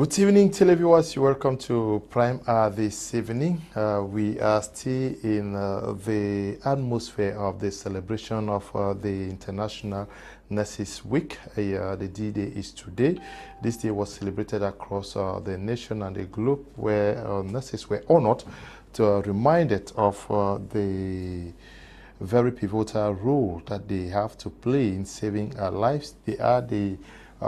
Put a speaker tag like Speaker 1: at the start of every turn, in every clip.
Speaker 1: Good evening, televiewers. You're welcome to Prime Hour this evening. We are still in the atmosphere of the celebration of the International Nurses Week. The D-Day is today. This day was celebrated across the nation and the globe, where nurses were honored to reminded of the very pivotal role that they have to play in saving our lives. They are the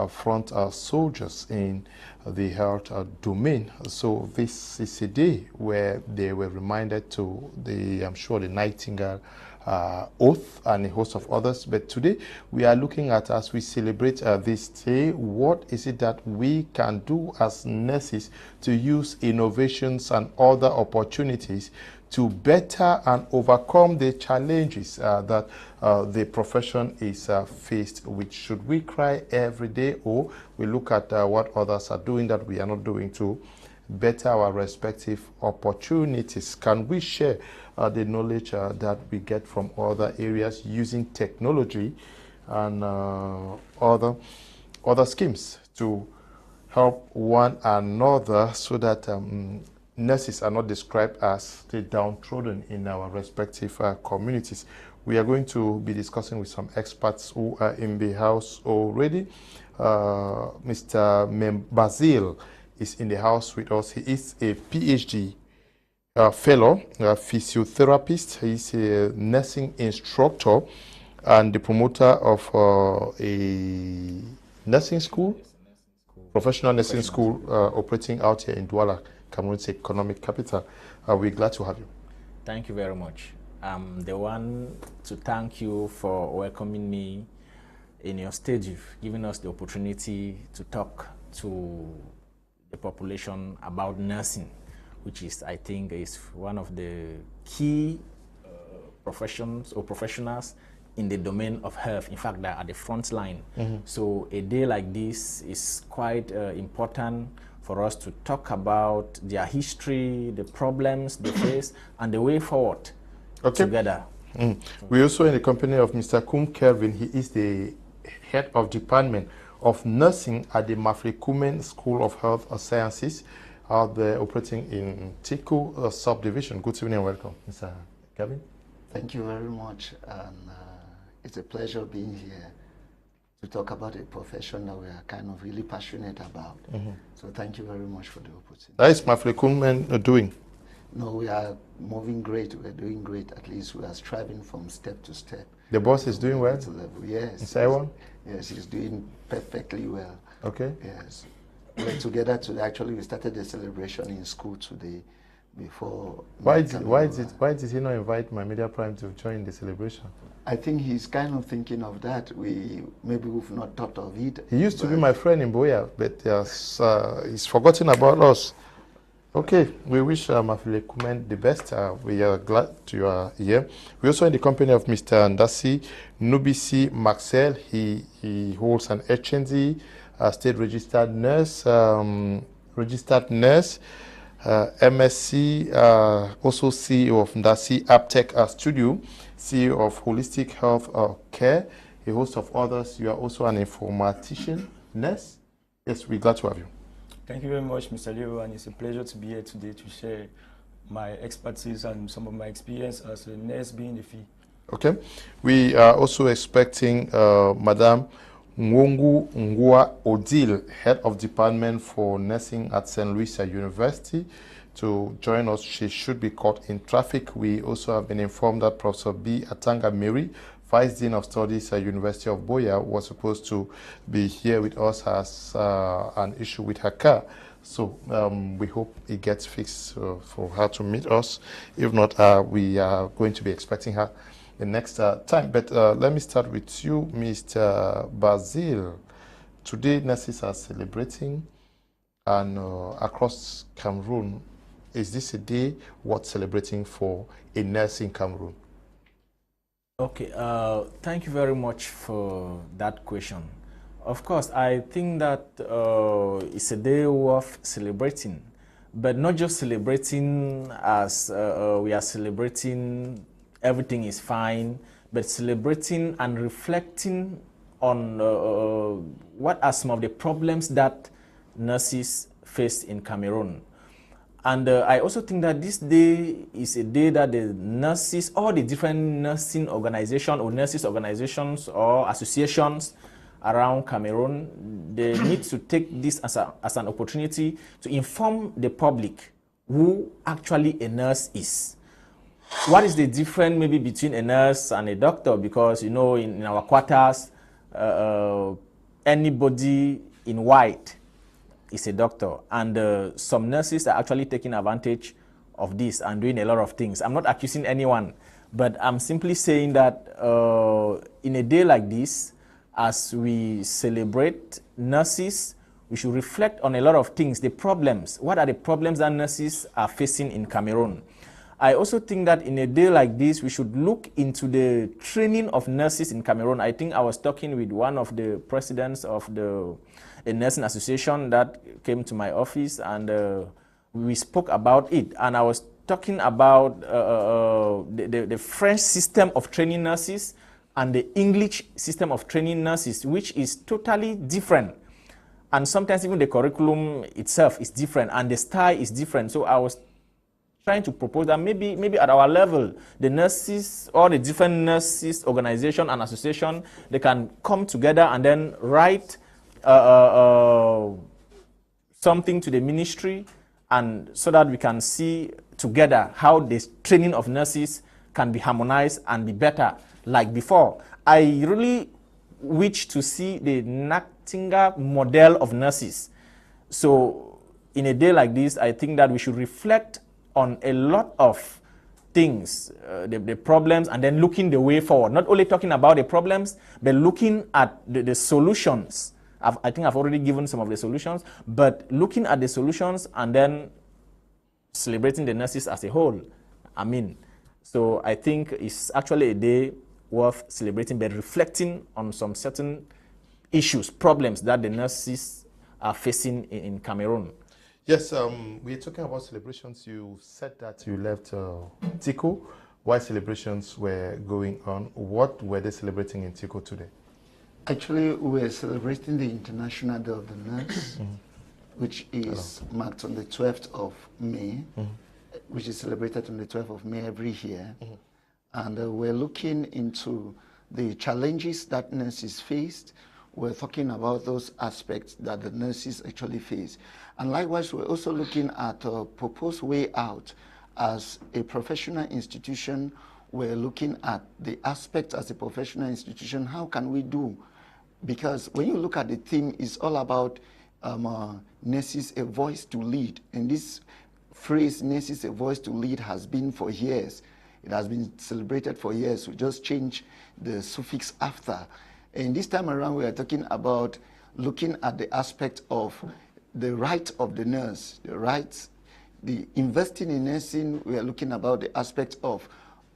Speaker 1: front soldiers in the health domain. So this is a day where they were reminded to I'm sure, the Nightingale oath and a host of others. But today we are looking at, as we celebrate this day, what is it that we can do as nurses to use innovations and other opportunities to better and overcome the challenges that the profession is faced with. Should we cry every day, or we look at what others are doing that we are not doing to better our respective opportunities? Can we share the knowledge that we get from other areas using technology and other schemes to help one another, so that nurses are not described as the downtrodden in our respective communities? We are going to be discussing with some experts who are in the house already. Mr. Basil is in the house with us. He is a PhD fellow, a physiotherapist. He is a nursing instructor and the promoter of a nursing school, professional nursing school operating out here in Douala, Cameroon's economic capital. We're glad to have you.
Speaker 2: Thank you very much. I'm the one to thank you for welcoming me in your stage, giving us the opportunity to talk to the population about nursing, which is, I think, is one of the key professions or professionals in the domain of health. In fact, they're at the front line. So a day like this is quite important for us to talk about their history, the problems they face, and the way forward together.
Speaker 1: We're also in the company of Mr. Kelvin. He is the head of department of nursing at the Kum School of Health Sciences, out there operating in Tiku subdivision. Good evening and welcome, Mr. Kelvin.
Speaker 3: Thank you very much, and it's a pleasure being here to talk about a profession that we are kind of really passionate about. So thank you very much for the opportunity.
Speaker 1: How is Kum doing?
Speaker 3: No, we are moving great. We're doing great. At least we are striving from step to step.
Speaker 1: The boss is doing well?
Speaker 3: Yes.
Speaker 1: Is Ewane?
Speaker 3: Yes, he's doing perfectly well.
Speaker 1: Okay.
Speaker 3: Yes. We're together today. Actually, we started the celebration in school today before.
Speaker 1: Why did he not invite my media prime to join the celebration?
Speaker 3: I think he's kind of thinking of that. Maybe we've not thought of it.
Speaker 1: He used to be my friend in Boya, but he's forgotten about us. Okay, we wish Kumen the best. We are glad you are here. We're also in the company of Mr. Ndasi Nubisi Maxel. He holds an HND, state registered nurse, MSc, also CEO of Ndasi Aptech Studio, CEO of Holistic Health Care, a host of others. You are also an informatician, nurse. Yes, we're glad to have you.
Speaker 4: Thank you very much, Mr. Leo, and it's a pleasure to be here today to share my expertise and some of my experience as a nurse being the field.
Speaker 1: Okay. We are also expecting Madam Odile, Head of Department for Nursing at St. Louis University, to join us. She should be caught in traffic. We also have been informed that Professor B. Atanga Mary, Vice Dean of Studies at University of Boya, was supposed to be here with us as an issue with her car. So we hope it gets fixed for her to meet us. If not, we are going to be expecting her the next time. But let me start with you, Mr. Basil. Today, nurses are celebrating, and across Cameroon, is this a day worth celebrating for a nurse in Cameroon?
Speaker 2: Okay, thank you very much for that question. Of course, I think that it's a day worth celebrating, but not just celebrating as we are celebrating everything is fine, but celebrating and reflecting on what are some of the problems that nurses face in Cameroon. And I also think that this day is a day that the nurses, all the different nursing organizations or nurses organizations or associations around Cameroon, they need to take this as an opportunity to inform the public who actually a nurse is. What is the difference maybe between a nurse and a doctor? Because, you know, in our quarters, anybody in white is a doctor, and some nurses are actually taking advantage of this and doing a lot of things. I'm not accusing anyone, but I'm simply saying that in a day like this, as we celebrate nurses, we should reflect on a lot of things, the problems. What are the problems that nurses are facing in Cameroon? I also think that in a day like this, we should look into the training of nurses in Cameroon. I think I was talking with one of the presidents of a nursing association that came to my office, and we spoke about it. And I was talking about the French system of training nurses and the English system of training nurses, which is totally different. And sometimes even the curriculum itself is different and the style is different. So I was trying to propose that maybe at our level, the nurses, all the different nurses organization and association, they can come together and then write something to the ministry, and so that we can see together how the training of nurses can be harmonized and be better like before. I really wish to see the Nsungkikang model of nurses. So in a day like this, I think that we should reflect on a lot of things, the problems, and then looking the way forward. Not only talking about the problems, but looking at the solutions. I think I've already given some of the solutions, but looking at the solutions and then celebrating the nurses as a whole. So I think it's actually a day worth celebrating, but reflecting on some certain issues, problems that the nurses are facing in Cameroon.
Speaker 1: Yes, we're talking about celebrations. You said that you left Tico while celebrations were going on. What were they celebrating in Tico today?
Speaker 3: Actually, we're celebrating the International Day of the Nurse, which is marked on the 12th of May, which is celebrated on the 12th of May every year. And we're looking into the challenges that nurses faced. We're talking about those aspects that the nurses actually face. And likewise, we're also looking at a proposed way out. As a professional institution, we're looking at the aspects as a professional institution, how can we do? Because when you look at the theme, it's all about nurses, a voice to lead. And this phrase, nurses, a voice to lead, has been for years. It has been celebrated for years. We just changed the suffix after. And this time around, we are talking about looking at the aspect of the right of the nurse, the rights, the investing in nursing. We are looking about the aspect of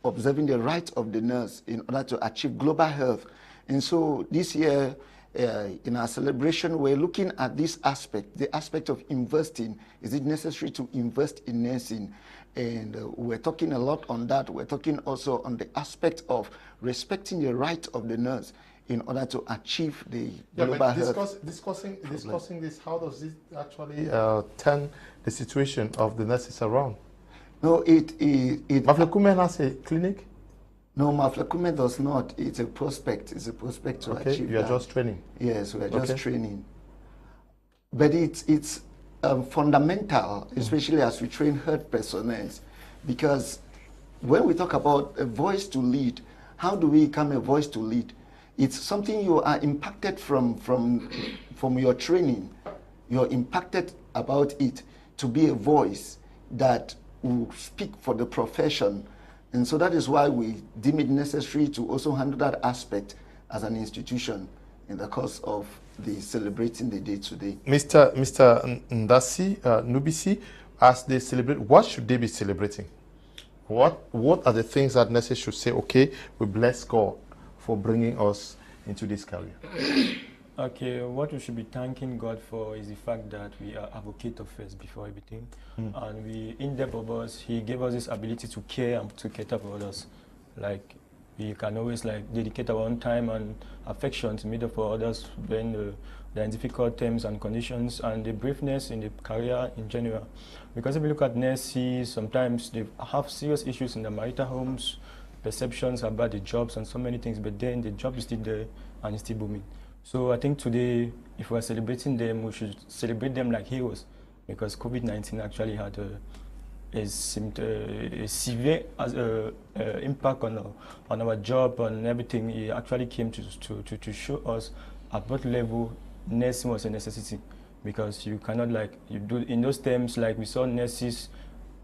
Speaker 3: observing the right of the nurse in order to achieve global health. And so this year, in our celebration, we're looking at this aspect, the aspect of investing. Is it necessary to invest in nursing? And we're talking a lot on that. We're talking also on the aspect of respecting the right of the nurse in order to achieve the global health.
Speaker 1: Discussing this, how does this actually turn the situation of the nurses around?
Speaker 3: No,
Speaker 1: Maflekume has a clinic?
Speaker 3: No, Maflekume does not. It's a prospect. It's a prospect to achieve
Speaker 1: you are just training?
Speaker 3: Yes, we are just training. But it's fundamental, especially as we train health personnel, because when we talk about a voice to lead, how do we become a voice to lead? It's something you are impacted from your training. You're impacted about it to be a voice that will speak for the profession. And so that is why we deem it necessary to also handle that aspect as an institution in the course of the celebrating the day today.
Speaker 1: Mr. Nubisi, as they celebrate, what should they be celebrating? What are the things that nurses should say, okay, we bless God for bringing us into this career?
Speaker 4: Okay, what we should be thanking God for is the fact that we are advocates of first before everything. And we, in depth of us, He gave us this ability to care and to cater for others. Like, we can always dedicate our own time and affection to meet up for others when They're in difficult terms and conditions, and the braveness in the career in general. Because if you look at nurses, sometimes they have serious issues in their marital homes, perceptions about the jobs and so many things, but then the job is still there and it's still booming. So I think today, if we're celebrating them, we should celebrate them like heroes, because COVID-19 actually had a severe impact on our job and everything. It actually came to show us at what level nursing was a necessity, because you cannot, like, you do in those terms, like we saw nurses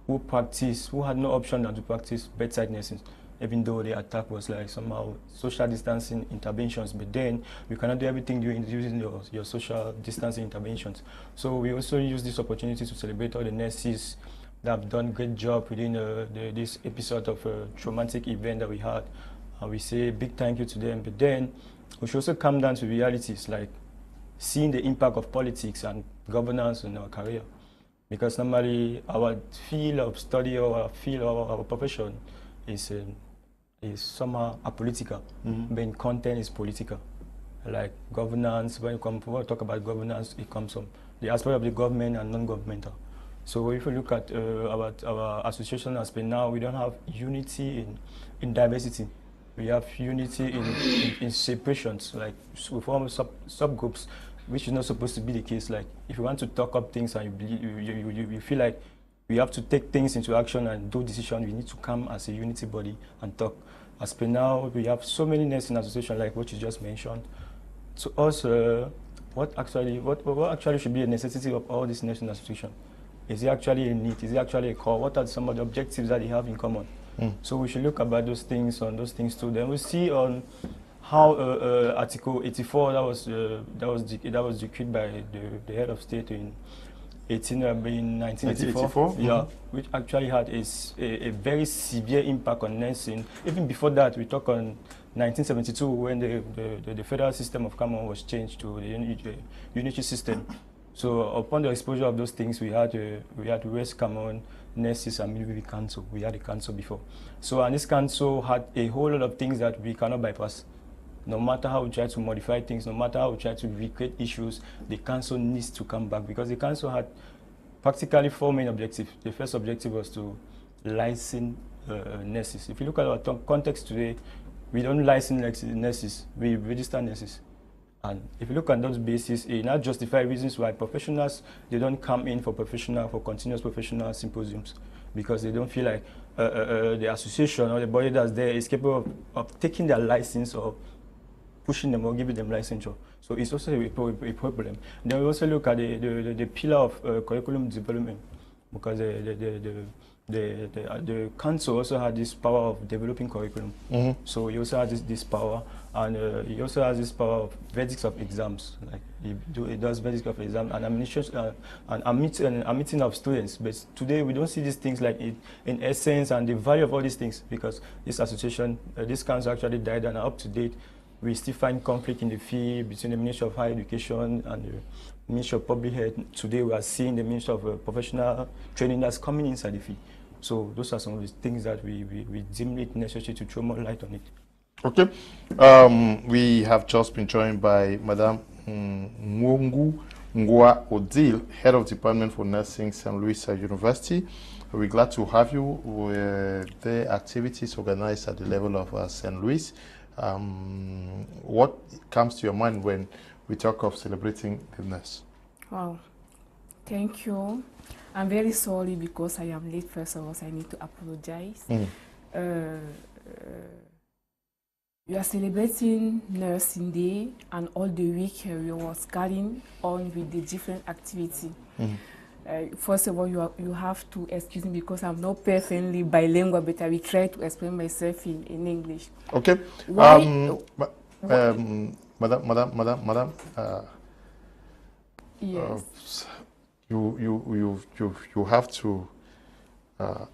Speaker 4: who had no option than to practice bedside nursing, even though the attack was like somehow social distancing interventions, but then you cannot do everything using your social distancing interventions. So we also use this opportunity to celebrate all the nurses that have done a great job within this episode of a traumatic event that we had. We say a big thank you to them, but then we should also come down to realities, like seeing the impact of politics and governance in our career. Because normally our field of study or our field of our profession is somehow apolitical, but content is political. Like governance, when we talk about governance, it comes from the aspect of the government and non-governmental. So if you look at our association as per now, we don't have unity in diversity. We have unity in separations, like we form subgroups, which is not supposed to be the case. Like if you want to talk up things and you feel like we have to take things into action and do decisions, we need to come as a unity body and talk. As per now, we have so many nursing associations, like what you just mentioned. To us, what actually should be a necessity of all these nursing associations? Is it actually a need? Is it actually a core? What are some of the objectives that they have in common? So we should look about those things too. Then we see on how Article 84 that was decreed by the head of state in 1984, yeah, which actually had a very severe impact on nursing. Even before that, we talk on 1972 when the federal system of Cameroon was changed to the unitary system. So upon the exposure of those things, we had West Cameroon Nurses and Midwifery Council. We had a council before. So, and this council had a whole lot of things that we cannot bypass. No matter how we try to modify things, no matter how we try to recreate issues, the council needs to come back, because the council had practically 4 main objectives. The first objective was to license nurses. If you look at our context today, we don't license nurses, we register nurses. And if you look at those bases, it now justify reasons why professionals, they don't come in for continuous professional symposiums, because they don't feel like the association or the body that's there is capable of taking their license or pushing them or giving them licensure. So it's also a problem. Then we also look at the pillar of curriculum development, because the council also had this power of developing curriculum. So he also has this power, and he also has this power of verdicts of exams. Like he does verdicts of exams and administration and a meeting of students. But today we don't see these things like in essence and the value of all these things, because this association, this council actually died and are up to date. We still find conflict in the field between the Ministry of Higher Education and the Ministry of Public Health. Today we are seeing the Ministry of Professional Training that's coming inside the field. So those are some of the things that we deem it necessary to throw more light on it.
Speaker 1: Okay. We have just been joined by Madame Odile, Head of Department for Nursing, St. Louis University. We're glad to have you with the activities organized at the level of St. Louis. What comes to your mind when we talk of celebrating the nurse?
Speaker 5: Wow, thank you. I'm very sorry because I am late. First of all, I need to apologize. We are celebrating Nursing Day, and all the week we was carrying on with the different activity. First of all, you have to excuse me because I'm not perfectly bilingual, but I will try to explain myself in English.
Speaker 1: Okay. Madam.
Speaker 5: Yes.
Speaker 1: You have to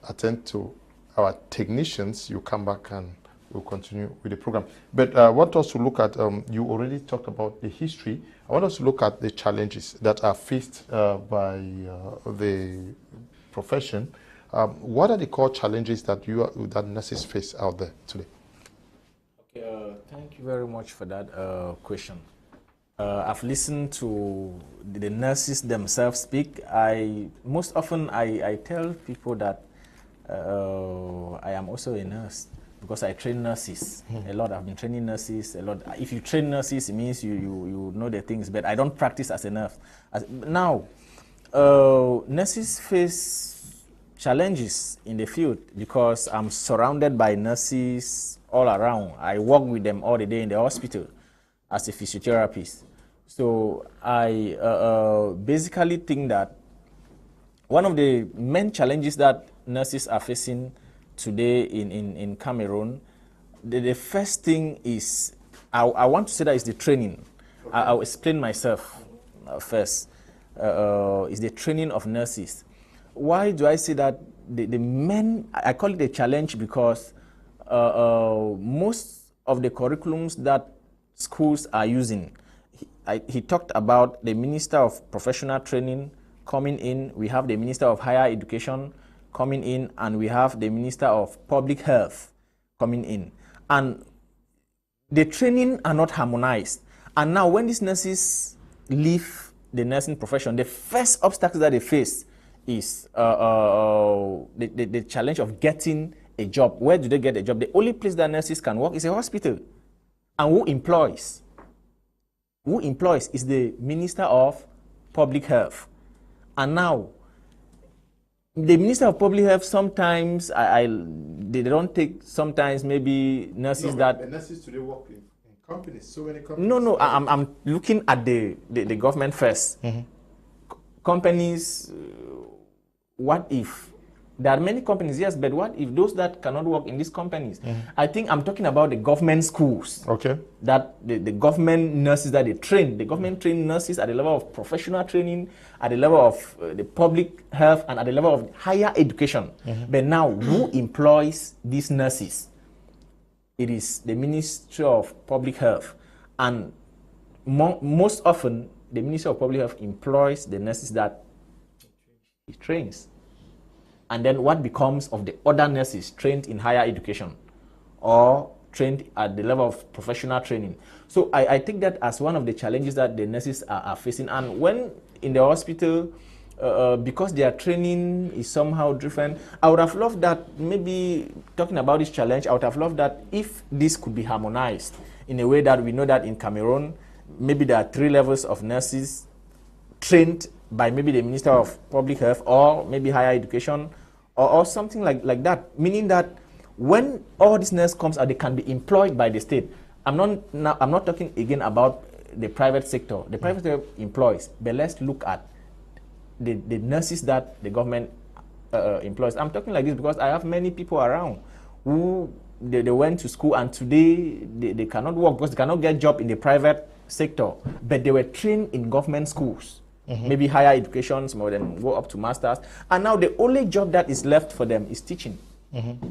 Speaker 1: attend to our technicians. You come back and we'll continue with the program. But I want us to look at, you already talked about the history. I want us to look at the challenges that are faced by the profession. What are the core challenges that that nurses face out there today?
Speaker 2: Okay, thank you very much for that question. I've listened to the nurses themselves speak. Most often I tell people that I am also a nurse because I train nurses a lot. I've been training nurses a lot. If you train nurses, it means you know the things, but I don't practice as a nurse. Now, nurses face challenges in the field because I'm surrounded by nurses all around. I work with them all the day in the hospital as a physiotherapist. So I basically think that one of the main challenges that nurses are facing today in Cameroon, the first thing is, I want to say that is the training. Okay. I'll explain myself first. Is the training of nurses. Why do I say that? The main, I call it a challenge because most of the curriculums that schools are using, he talked about the Minister of Professional Training coming in, we have the Minister of Higher Education coming in, and we have the Minister of Public Health coming in. And the training are not harmonized. And now when these nurses leave the nursing profession, the first obstacle that they face is the challenge of getting a job. Where do they get a job? The only place that nurses can work is a hospital. And who employs? Who employs is the Minister of Public Health. And now, the Minister of Public Health sometimes, they don't take, sometimes maybe nurses that...
Speaker 1: The nurses today work in companies, so many companies.
Speaker 2: No, I'm looking at the government first. Mm-hmm. Companies, what if? There are many companies, yes, but what if those that cannot work in these companies? Mm-hmm. I think I'm talking about the government schools. Okay. That the government nurses that they train, the government trained nurses at the level of professional training, at the level of the public health, and at the level of higher education. Mm-hmm. But now, who employs these nurses? It is the Ministry of Public Health. And most often, the Ministry of Public Health employs the nurses that it trains. And then what becomes of the other nurses trained in higher education or trained at the level of professional training? So I take that as one of the challenges that the nurses are facing. And when in the hospital, because their training is somehow different, I would have loved that, maybe talking about this challenge, I would have loved that if this could be harmonized in a way that we know that in Cameroon, maybe there are 3 levels of nurses trained by maybe the Minister of Public Health or maybe higher education or something like that, meaning that when all this nurse comes out, they can be employed by the state. I'm not talking again about the private sector. The private sector employs, but let's look at the nurses that the government employs. I'm talking like this because I have many people around who they went to school and today they cannot work because they cannot get a job in the private sector, but they were trained in government schools. Mm-hmm. Maybe higher education, some of them go up to masters, and now the only job that is left for them is teaching. Mm-hmm.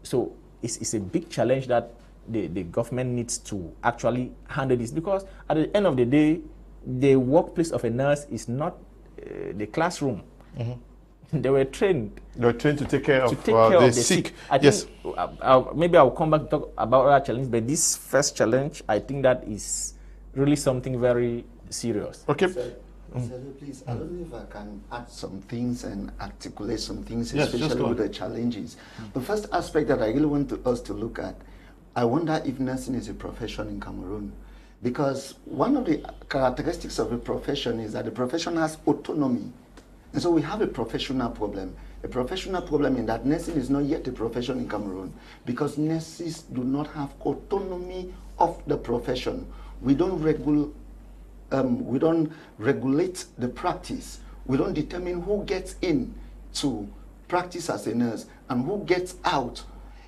Speaker 2: So it's a big challenge that the government needs to actually handle this, because at the end of the day, the workplace of a nurse is not the classroom. Mm-hmm. They were trained. They were trained to take care of the sick. I think maybe I'll come back to talk about other challenges, but this first challenge, I think that is really something very serious.
Speaker 1: Okay.
Speaker 3: Please, I don't know if I can add some things and articulate some things, especially with the challenges. The first aspect that I really want us to look at, I wonder if nursing is a profession in Cameroon. Because one of the characteristics of a profession is that the profession has autonomy. And so we have a professional problem. A professional problem in that nursing is not yet a profession in Cameroon, because nurses do not have autonomy of the profession. We don't regulate the practice. We don't determine who gets in to practice as a nurse and who gets out.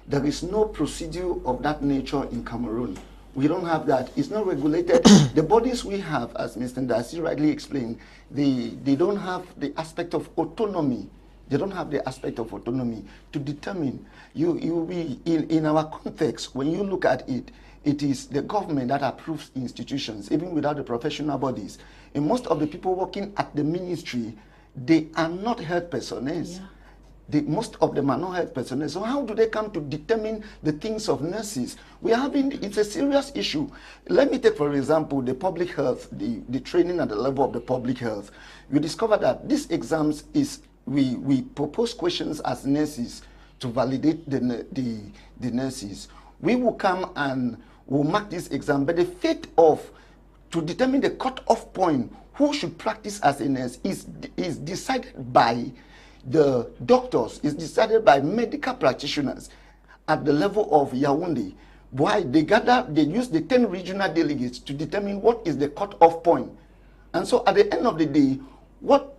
Speaker 3: There is no procedure of that nature in Cameroon. We don't have that. It's not regulated. The bodies we have, as Mr. Ndasi rightly explained, they don't have the aspect of autonomy. They don't have the aspect of autonomy to determine. In our context, when you look at it, it is the government that approves institutions, even without the professional bodies. And most of the people working at the ministry, they are not health personnel. Yeah. most of them are not health personnel. So how do they come to determine the things of nurses? It's a serious issue. Let me take, for example, the public health, the training at the level of the public health. You discover that these exams we propose questions as nurses to validate the nurses. We will come and will mark this exam, but the fate to determine the cut-off point, who should practice as a nurse, is decided by the doctors, is decided by medical practitioners at the level of Yaoundé. Why? They use the 10 regional delegates to determine what is the cut-off point. And so at the end of the day, what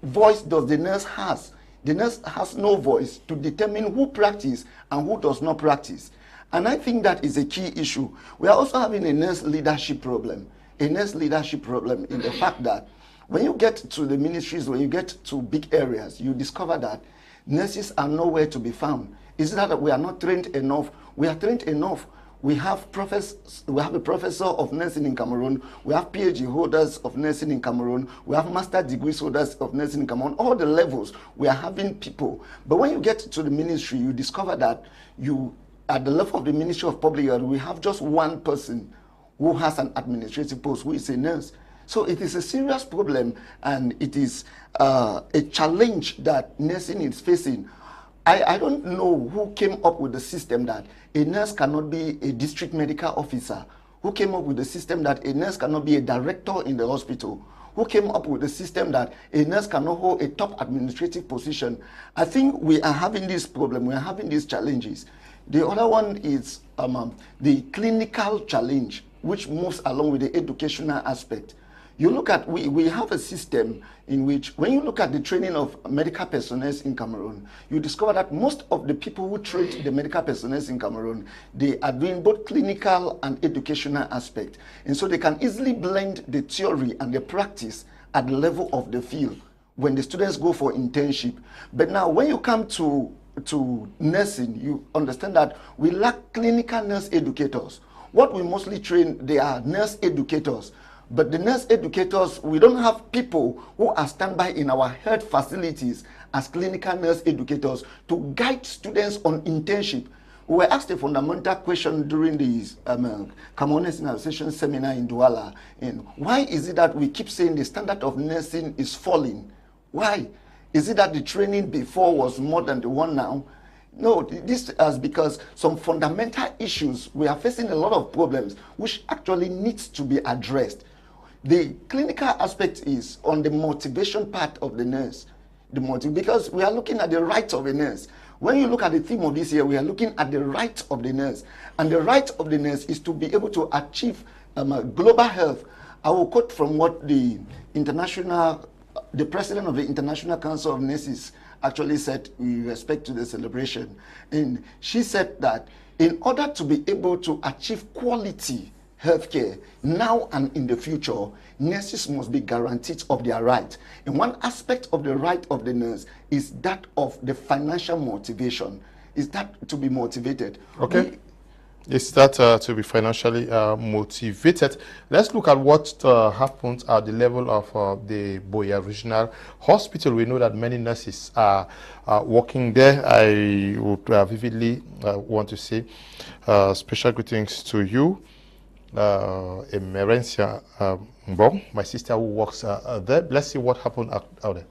Speaker 3: voice does the nurse has? The nurse has no voice to determine who practices and who does not practice. And I think that is a key issue. We are also having a nurse leadership problem. A nurse leadership problem in the fact that when you get to the ministries, when you get to big areas, you discover that nurses are nowhere to be found. Is that we are not trained enough? We are trained enough. We have a professor of nursing in Cameroon. We have PhD holders of nursing in Cameroon. We have master degree holders of nursing in Cameroon. All the levels, we are having people. But when you get to the ministry, you discover that at the level of the Ministry of Public Health, we have just one person who has an administrative post, who is a nurse. So it is a serious problem, and it is a challenge that nursing is facing. I don't know who came up with the system that a nurse cannot be a district medical officer, who came up with the system that a nurse cannot be a director in the hospital, who came up with the system that a nurse cannot hold a top administrative position. I think we are having this problem, we are having these challenges. The other one is the clinical challenge, which moves along with the educational aspect. You look at, we have a system in which, when you look at the training of medical personnel in Cameroon, you discover that most of the people who train the medical personnel in Cameroon, they are doing both clinical and educational aspect. And so they can easily blend the theory and the practice at the level of the field when the students go for internship. But now when you come to nursing, you understand that we lack clinical nurse educators. What we mostly train, they are nurse educators. But the nurse educators, we don't have people who are standby in our health facilities as clinical nurse educators to guide students on internship. We were asked a fundamental question during the Cameroon Nursing Association seminar in Douala. And why is it that we keep saying the standard of nursing is falling? Why? Is it that the training before was more than the one now? No, this is because some fundamental issues, we are facing a lot of problems which actually needs to be addressed. The clinical aspect is on the motivation part of the nurse. Because we are looking at the rights of a nurse. When you look at the theme of this year, we are looking at the rights of the nurse. And the right of the nurse is to be able to achieve global health. I will quote from what the president of the International Council of Nurses actually said with respect to the celebration. And she said that in order to be able to achieve quality healthcare now and in the future, nurses must be guaranteed of their right. And one aspect of the right of the nurse is that of the financial motivation. Is that to be motivated?
Speaker 1: Okay. Is that to be financially motivated? Let's look at what happened at the level of the Boya Regional Hospital. We know that many nurses are working there. I would vividly want to say special greetings to you, Emerencia Mbong, my sister who works there. Let's see what happened out there.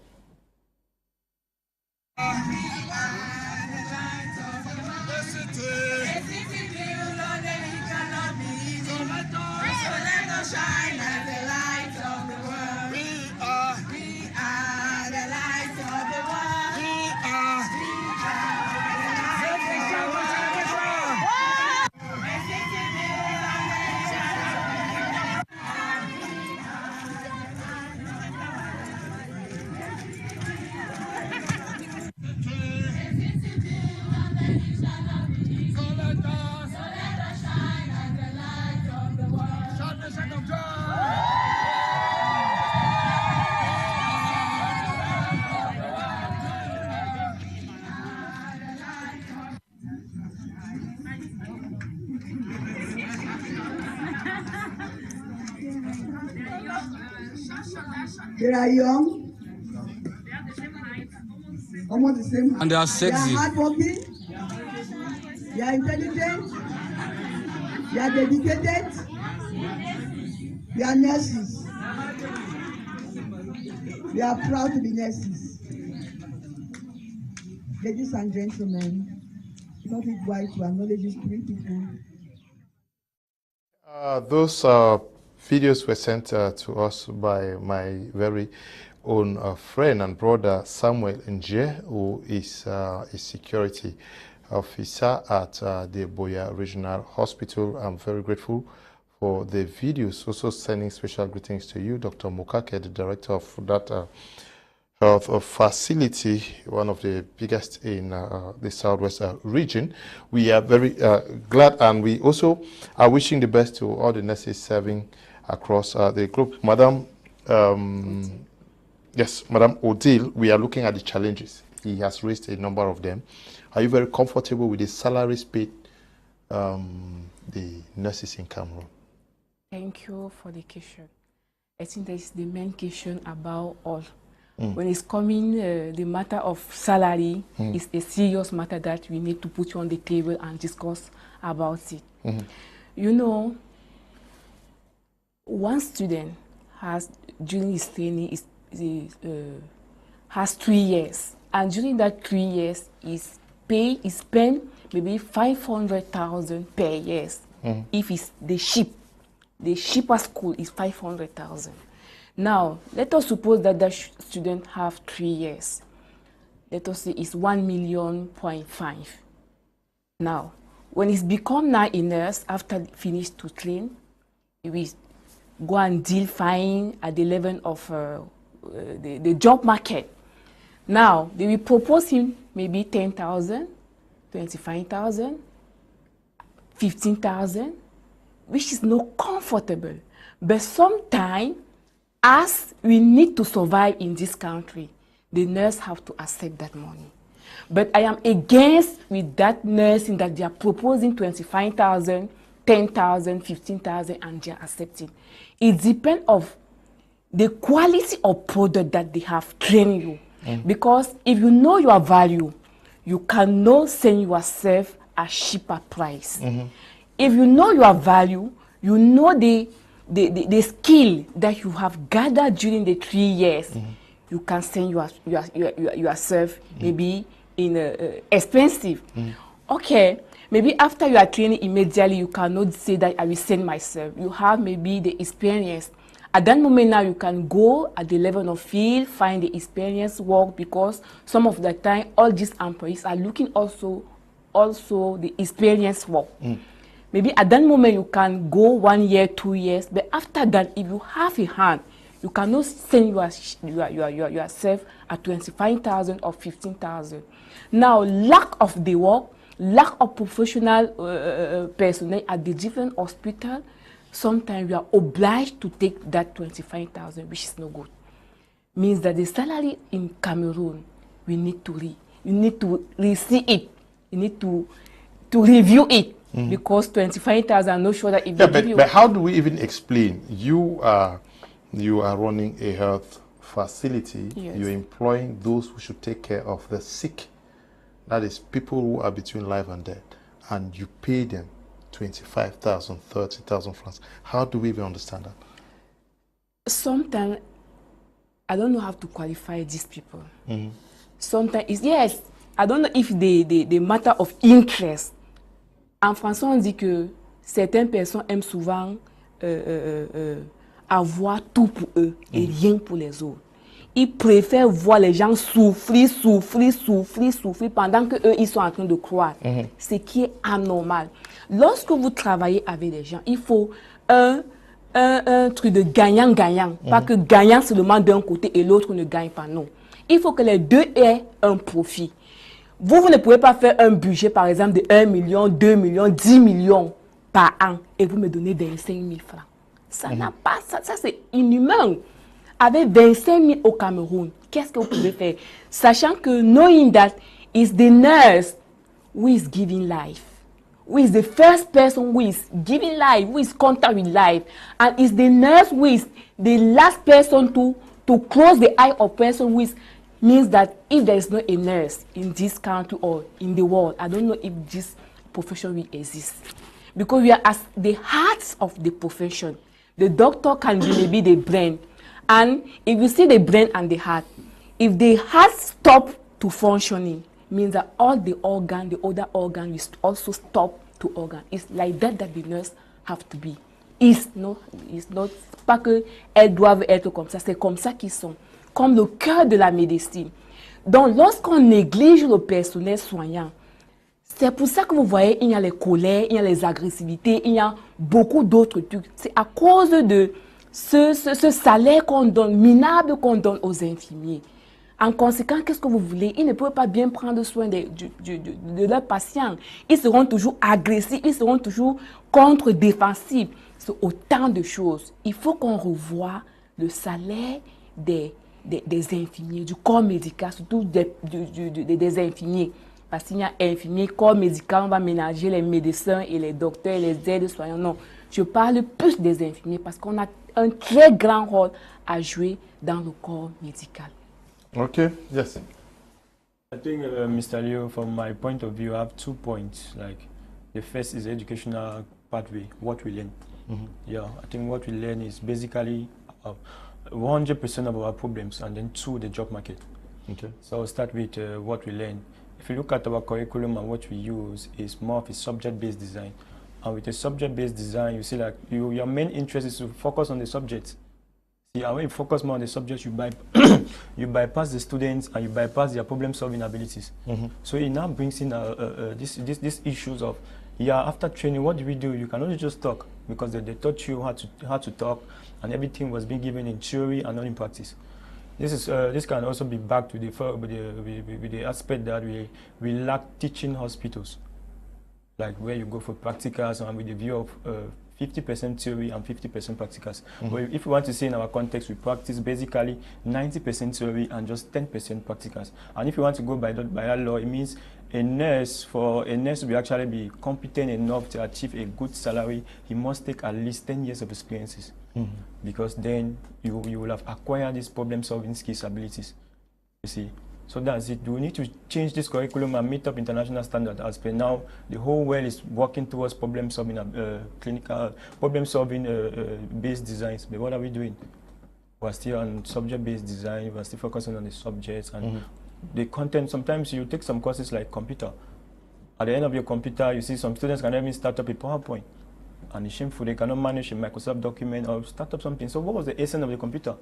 Speaker 6: They are young. almost the same.
Speaker 7: And they are sexy.
Speaker 6: They are hardworking. They are intelligent. They are dedicated. They are nurses. They are proud to be nurses. Ladies and gentlemen, it's not wise to acknowledge these three people.
Speaker 1: Those videos were sent to us by my very own friend and brother Samuel Nje, who is a security officer at the Boya Regional Hospital. I'm very grateful for the videos. Also sending special greetings to you, Dr. Mokake, the director of that health facility, one of the biggest in the Southwest region. We are very glad, and we also are wishing the best to all the nurses serving across the globe. Madam, yes, Madam Odile, we are looking at the challenges. He has raised a number of them. Are you very comfortable with the salaries paid the nurses in Cameroon?
Speaker 5: Thank you for the question. I think that is the main question about all. When it's coming, the matter of salary is a serious matter that we need to put on the table and discuss about it. You know, one student has, during his training, has 3 years. And during that 3 years, is spent maybe 500,000 per year. If it's the cheapest school is 500,000. Now, let us suppose that the student have 3 years. Let us say it's 1.5 million. Now, when it's become now a nurse, after finished to train, he will go and deal fine at the level of the job market. Now, they will propose him maybe 10,000, 25,000, 15,000, which is not comfortable. But sometimes, as we need to survive in this country, the nurse have to accept that money. But I am against with that nursing that they are proposing 25,000, 10,000, 15,000, and they are accepting. It depends on the quality of product that they have trained you. Because if you know your value, you cannot sell yourself at cheaper price. If you know your value, you know the skill that you have gathered during the 3 years, you can sell yourself maybe in expensive. Okay, maybe after you are training immediately, you cannot say that I will send myself. You have maybe the experience. At that moment now, you can go at the level of field, find the experience work, because some of the time, all these employees are looking also the experience work. Maybe at that moment you can go 1 year, 2 years, but after that, if you have a hand, you cannot send yourself at 25,000 or 15,000. Now, lack of the work, lack of professional personnel at the different hospitals, sometimes we are obliged to take that 25,000, which is no good. Means that the salary in Cameroon, we need to see it. You need to review it. Because 25,000, I'm not sure that if
Speaker 1: but how do we even explain? You are running a health facility.
Speaker 5: Yes.
Speaker 1: You're employing those who should take care of the sick. That is people who are between life and death, and you pay them 25,000, 30,000 francs. How do we even understand that?
Speaker 5: Sometimes I don't know how to qualify these people. Sometimes it's, yes, I don't know if the matter of interest. En français, on dit que certaines personnes aiment souvent avoir tout pour eux et rien pour les autres. Ils préfèrent voir les gens souffrir pendant qu'eux, ils sont en train de croire. Ce qui est anormal. Lorsque vous travaillez avec des gens, il faut un truc de gagnant-gagnant. Pas que gagnant seulement d'un côté et l'autre ne gagne pas, non. Il faut que les deux aient un profit. Vous ne pouvez pas faire un budget, par exemple, de 1 million, 2 millions, 10 millions par an et vous me donnez 25 000 francs. Ça n'a pas, ça c'est inhumain. Avec 25 000 au Cameroun, qu'est-ce que vous pouvez faire? Sachant que knowing that is the nurse who is giving life, who is the first person who is giving life, who is contact with life, and is the nurse who is the last person to close the eye of person who is means that if there is not a nurse in this country or in the world, I don't know if this profession will exist. Because we are as the hearts of the profession. The doctor can be maybe the brain. And if you see the brain and the heart, if the heart stop to functioning, means that all the organ, the other organ will also stop to organ. It's like that the nurse have to be. It's not pas que elles doivent être comme ça, c'est comme ça qu'ils sont, comme le cœur de la médecine. Donc lorsqu'on néglige le personnel soignant, c'est pour ça que vous voyez, il y a les colères, il y a les agressivités, il y a beaucoup d'autres trucs. C'est à cause de ce salaire qu'on donne, minable qu'on donne aux infirmiers. En conséquence, qu'est-ce que vous voulez? Ils ne peuvent pas bien prendre soin de leurs patients. Ils seront toujours agressifs, ils seront toujours contre-défensifs. C'est autant de choses. Il faut qu'on revoie le salaire des infirmiers, du corps médical, surtout des infirmiers. Parce qu'il y a infirmiers, corps médical, on va ménager les médecins et les docteurs et les aides-soignants. Non, je parle plus des infirmiers parce qu'on a un très grand rôle à jouer dans le corps médical.
Speaker 1: Okay, yes.
Speaker 4: I think, Mr. Leo, from my point of view, I have 2 points. Like, the first is educational pathway, what we learn. Yeah, I think what we learn is basically 100% of our problems, and then 2, the job market.
Speaker 1: Okay.
Speaker 4: So I'll start with what we learn. If you look at our curriculum and what we use, is more of a subject-based design. And with a subject-based design, you see like your main interest is to focus on the subject. See, and when you focus more on the subject, you bypass the students and you bypass their problem-solving abilities. So it now brings in these issues of, yeah, after training, what do we do? You cannot just talk, because they taught you how to talk, and everything was being given in theory and not in practice. This can also be back to the aspect that we lack teaching hospitals, like where you go for practicals and with the view of 50% theory and 50% practicals. But if you want to say in our context, we practice basically 90% theory and just 10% practicals. And if you want to go by that law, it means a nurse will actually be competent enough to achieve a good salary. He must take at least 10 years of experiences, because then you will have acquired these problem-solving skills, abilities. You see. So that's it. We need to change this curriculum and meet up international standards. As per now, the whole world is working towards problem-solving, clinical problem-solving based designs. But what are we doing? We're still on subject-based design. We're still focusing on the subjects and the content. Sometimes you take some courses like computer. At the end of your computer, you see some students can even start up a PowerPoint. And it's shameful. They cannot manage a Microsoft document or start up something. So what was the essence of the computer?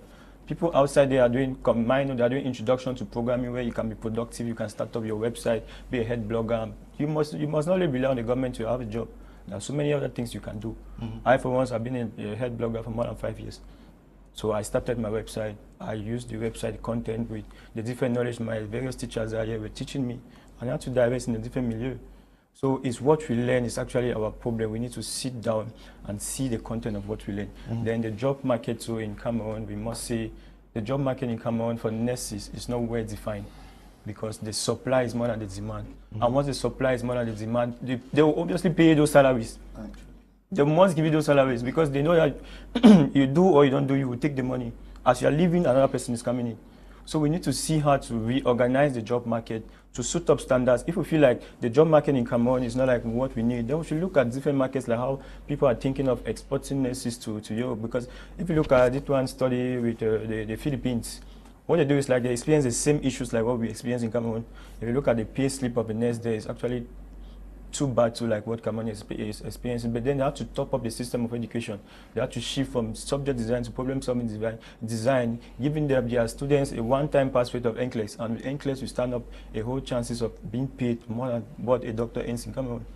Speaker 4: People outside there are doing they are doing introduction to programming, where you can be productive, you can start up your website, be a head blogger. You must not only rely on the government to have a job. There are so many other things you can do. I, for once, have been a head blogger for more than 5 years. So I started my website. I used the website content with the different knowledge my various teachers are here were teaching me, and I had to divest in a different milieu. So it's what we learn is actually our problem. We need to sit down and see the content of what we learn. Then the job market too in Cameroon, we must say the job market in Cameroon for nurses is not well defined, because the supply is more than the demand. And once the supply is more than the demand, they will obviously pay those salaries. They must give you those salaries, because they know that you do or you don't do, you will take the money. As you are leaving, another person is coming in. So we need to see how to reorganize the job market to suit up standards. If we feel like the job market in Cameroon is not like what we need, then we should look at different markets, like how people are thinking of exporting nurses to Europe. Because if you look at this one study with the Philippines, what they do is like they experience the same issues like what we experience in Cameroon. If you look at the pay slip of a nurse there, it's actually too bad to like what Cameroon is experiencing. But then they have to top up the system of education. They have to shift from subject design to problem-solving design, giving their students a one-time pass rate of NCLEX, and with NCLEX we stand up a whole chances of being paid more than what a doctor earns in Cameroon.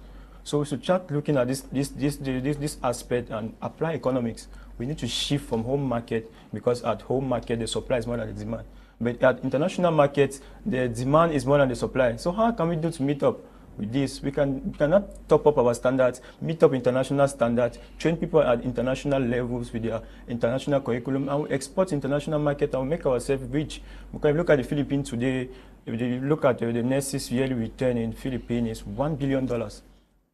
Speaker 4: So we should start looking at this aspect and apply economics. We need to shift from home market, because at home market the supply is more than the demand. But at international markets, the demand is more than the supply. So how can we do to meet up with this? We cannot top up our standards, meet up international standards, train people at international levels with their international curriculum, and we export to international market and make ourselves rich. Because if you look at the Philippines today, if you look at the nurses yearly return in Philippines is $1 billion,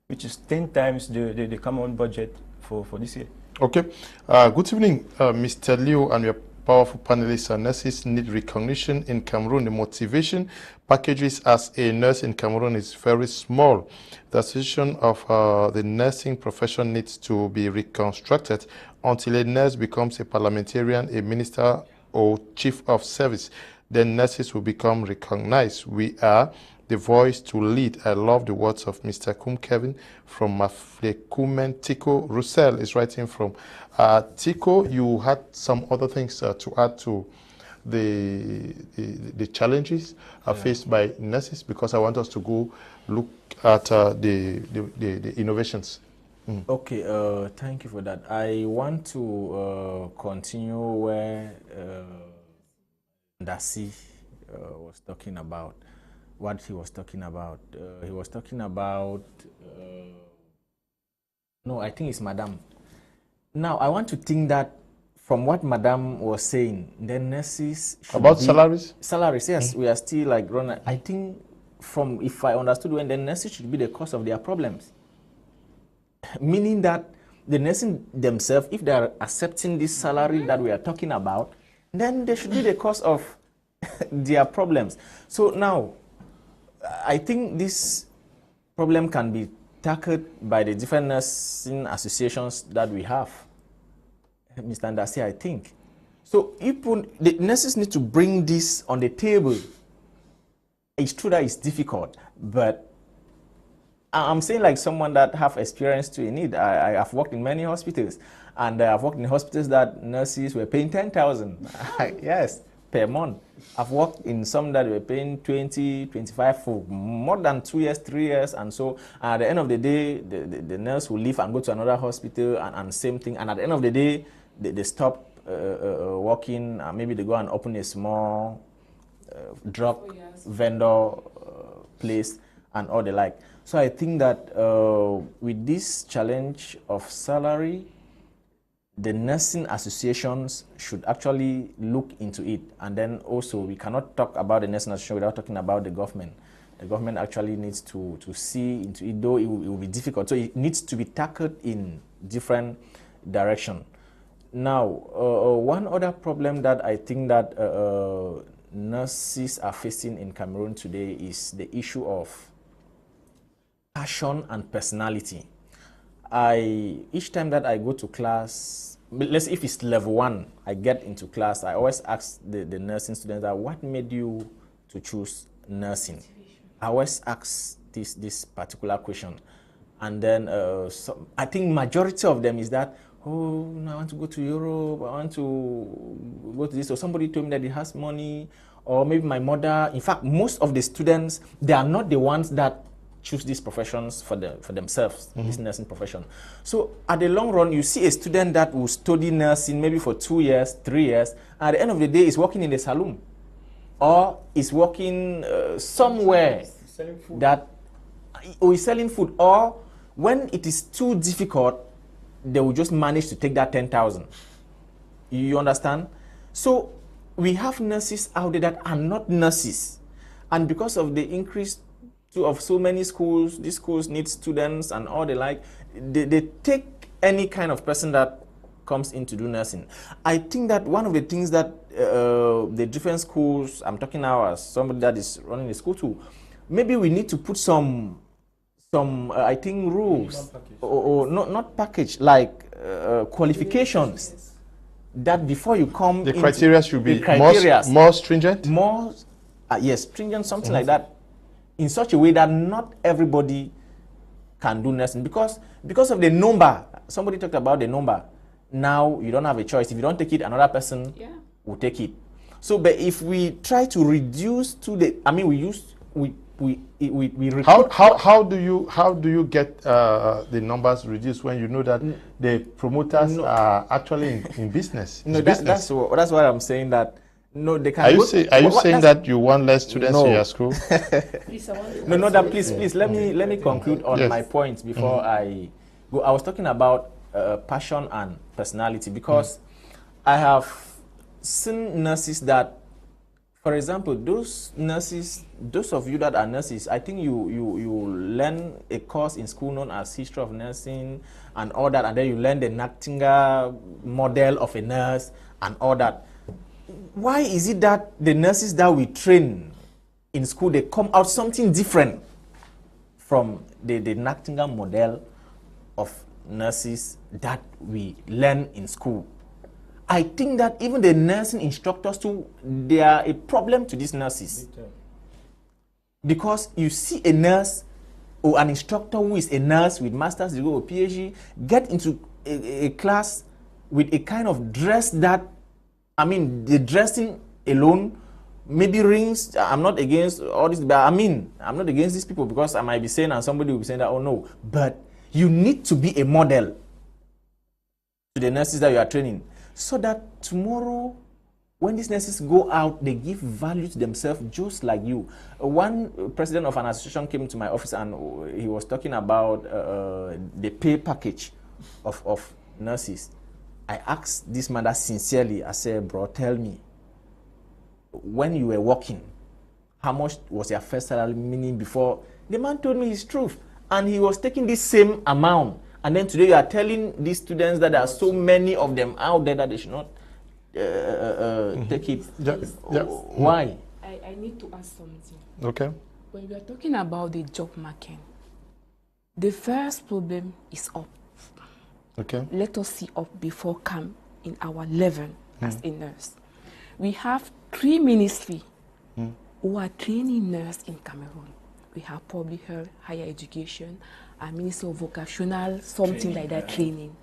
Speaker 4: which is 10 times the Cameroon budget for this year.
Speaker 1: Okay. Good evening, Mr. Liu, and we are powerful panelists and nurses need recognition in Cameroon. The motivation packages as a nurse in Cameroon is very small. The situation of the nursing profession needs to be reconstructed until a nurse becomes a parliamentarian, a minister, or chief of service. Then nurses will become recognized. We are the voice to lead. I love the words of Mr. Kelvin from Maflekumen. Tico Roussel is writing from Tico. You had some other things to add to the challenges faced by nurses, because I want us to go look at the innovations.
Speaker 2: Okay, thank you for that. I want to continue where Ndasi was talking about. What he was talking about. He was talking about, no, I think it's Madame. Now, I want to think that from what Madame was saying, the nurses
Speaker 1: about salaries?
Speaker 2: Salaries, yes. We are still like running. I think from, if I understood when, the nurses should be the cause of their problems. Meaning that the nurses themselves, if they are accepting this salary that we are talking about, then they should be the cause of their problems. So now, I think this problem can be tackled by the different nursing associations that we have. Mr. Ndasi, I think. So if the nurses need to bring this on the table. It's true that it's difficult, but I'm saying like someone that have experience to in it. I have worked in many hospitals, and I've worked in hospitals that nurses were paying 10,000. Yes. Per month. I've worked in some that were paying 20, 25 for more than 2 years, 3 years, and so at the end of the day, the nurse will leave and go to another hospital, and same thing. And at the end of the day, they stop working. Maybe they go and open a small drug vendor place and all the like. So I think that with this challenge of salary, the nursing associations should actually look into it. And then also, we cannot talk about the nursing association without talking about the government. The government actually needs to see into it, though it will be difficult. So it needs to be tackled in different direction. Now, one other problem that I think that nurses are facing in Cameroon today is the issue of passion and personality. Each time that I go to class, let's say if it's level 1, I get into class, I always ask the nursing students that, what made you to choose nursing? I always ask this particular question. And then so I think majority of them is that, oh, no, I want to go to Europe, I want to go to this, or somebody told me that he has money, or maybe my mother. In fact, most of the students, they are not the ones that choose these professions for themselves, this nursing profession. So at the long run, you see a student that will study nursing maybe for 2 years, 3 years, and at the end of the day is working in a saloon, or is working somewhere that, or is selling food, or when it is too difficult, they will just manage to take that 10,000. You understand? So we have nurses out there that are not nurses, and because of the increase of so many schools, these schools need students and all the like, they take any kind of person that comes in to do nursing. I think that one of the things that the different schools, I'm talking now as somebody that is running the school too, maybe we need to put some I think rules, or not package, like qualifications, that before you come,
Speaker 1: the criteria should be more stringent?
Speaker 2: More, yes, stringent, something like that, in such a way that not everybody can do nursing, because of the number. Somebody talked about the number. Now you don't have a choice. If you don't take it, another person will take it. So, but if we try to reduce to the, I mean, we
Speaker 1: how do you get the numbers reduced when you know that the promoters are actually in business?
Speaker 2: No, that's what I'm saying. That no, they can.
Speaker 1: Are you saying that you want less students in your school?
Speaker 2: no, that please let me conclude on my points before I go. I was talking about passion and personality, because I have seen nurses that, for example, those nurses, those of you that are nurses, I think you learn a course in school known as History of Nursing and all that, and then you learn the Nolinga model of a nurse and all that. why is it that the nurses that we train in school, they come out something different from the Nsungkikang model of nurses that we learn in school? I think that even the nursing instructors too, they are a problem to these nurses. Because you see a nurse or an instructor who is a nurse with master's degree or PhD get into a class with a kind of dress that, I mean, the dressing alone maybe rings. I'm not against all this, but I mean, I'm not against these people, because I might be saying, and somebody will be saying that, oh no, but you need to be a model to the nurses that you are training, so that tomorrow, when these nurses go out, they give value to themselves just like you. One president of an association came to my office and he was talking about the pay package of nurses. I asked this man that sincerely, I said, bro, tell me, when you were working, how much was your first salary, meaning before? The man told me his truth, and he was taking this same amount. And then today you are telling these students that there are so many of them out there that they should not take it. Why?
Speaker 5: I need to ask something.
Speaker 1: Okay.
Speaker 5: When we are talking about the job market, the first problem is up.
Speaker 1: Okay.
Speaker 5: Let us see up before come in our level as a nurse. We have 3 ministries who are training nurse in Cameroon. We have public health, higher education, and Minister of Vocational, something like that, training.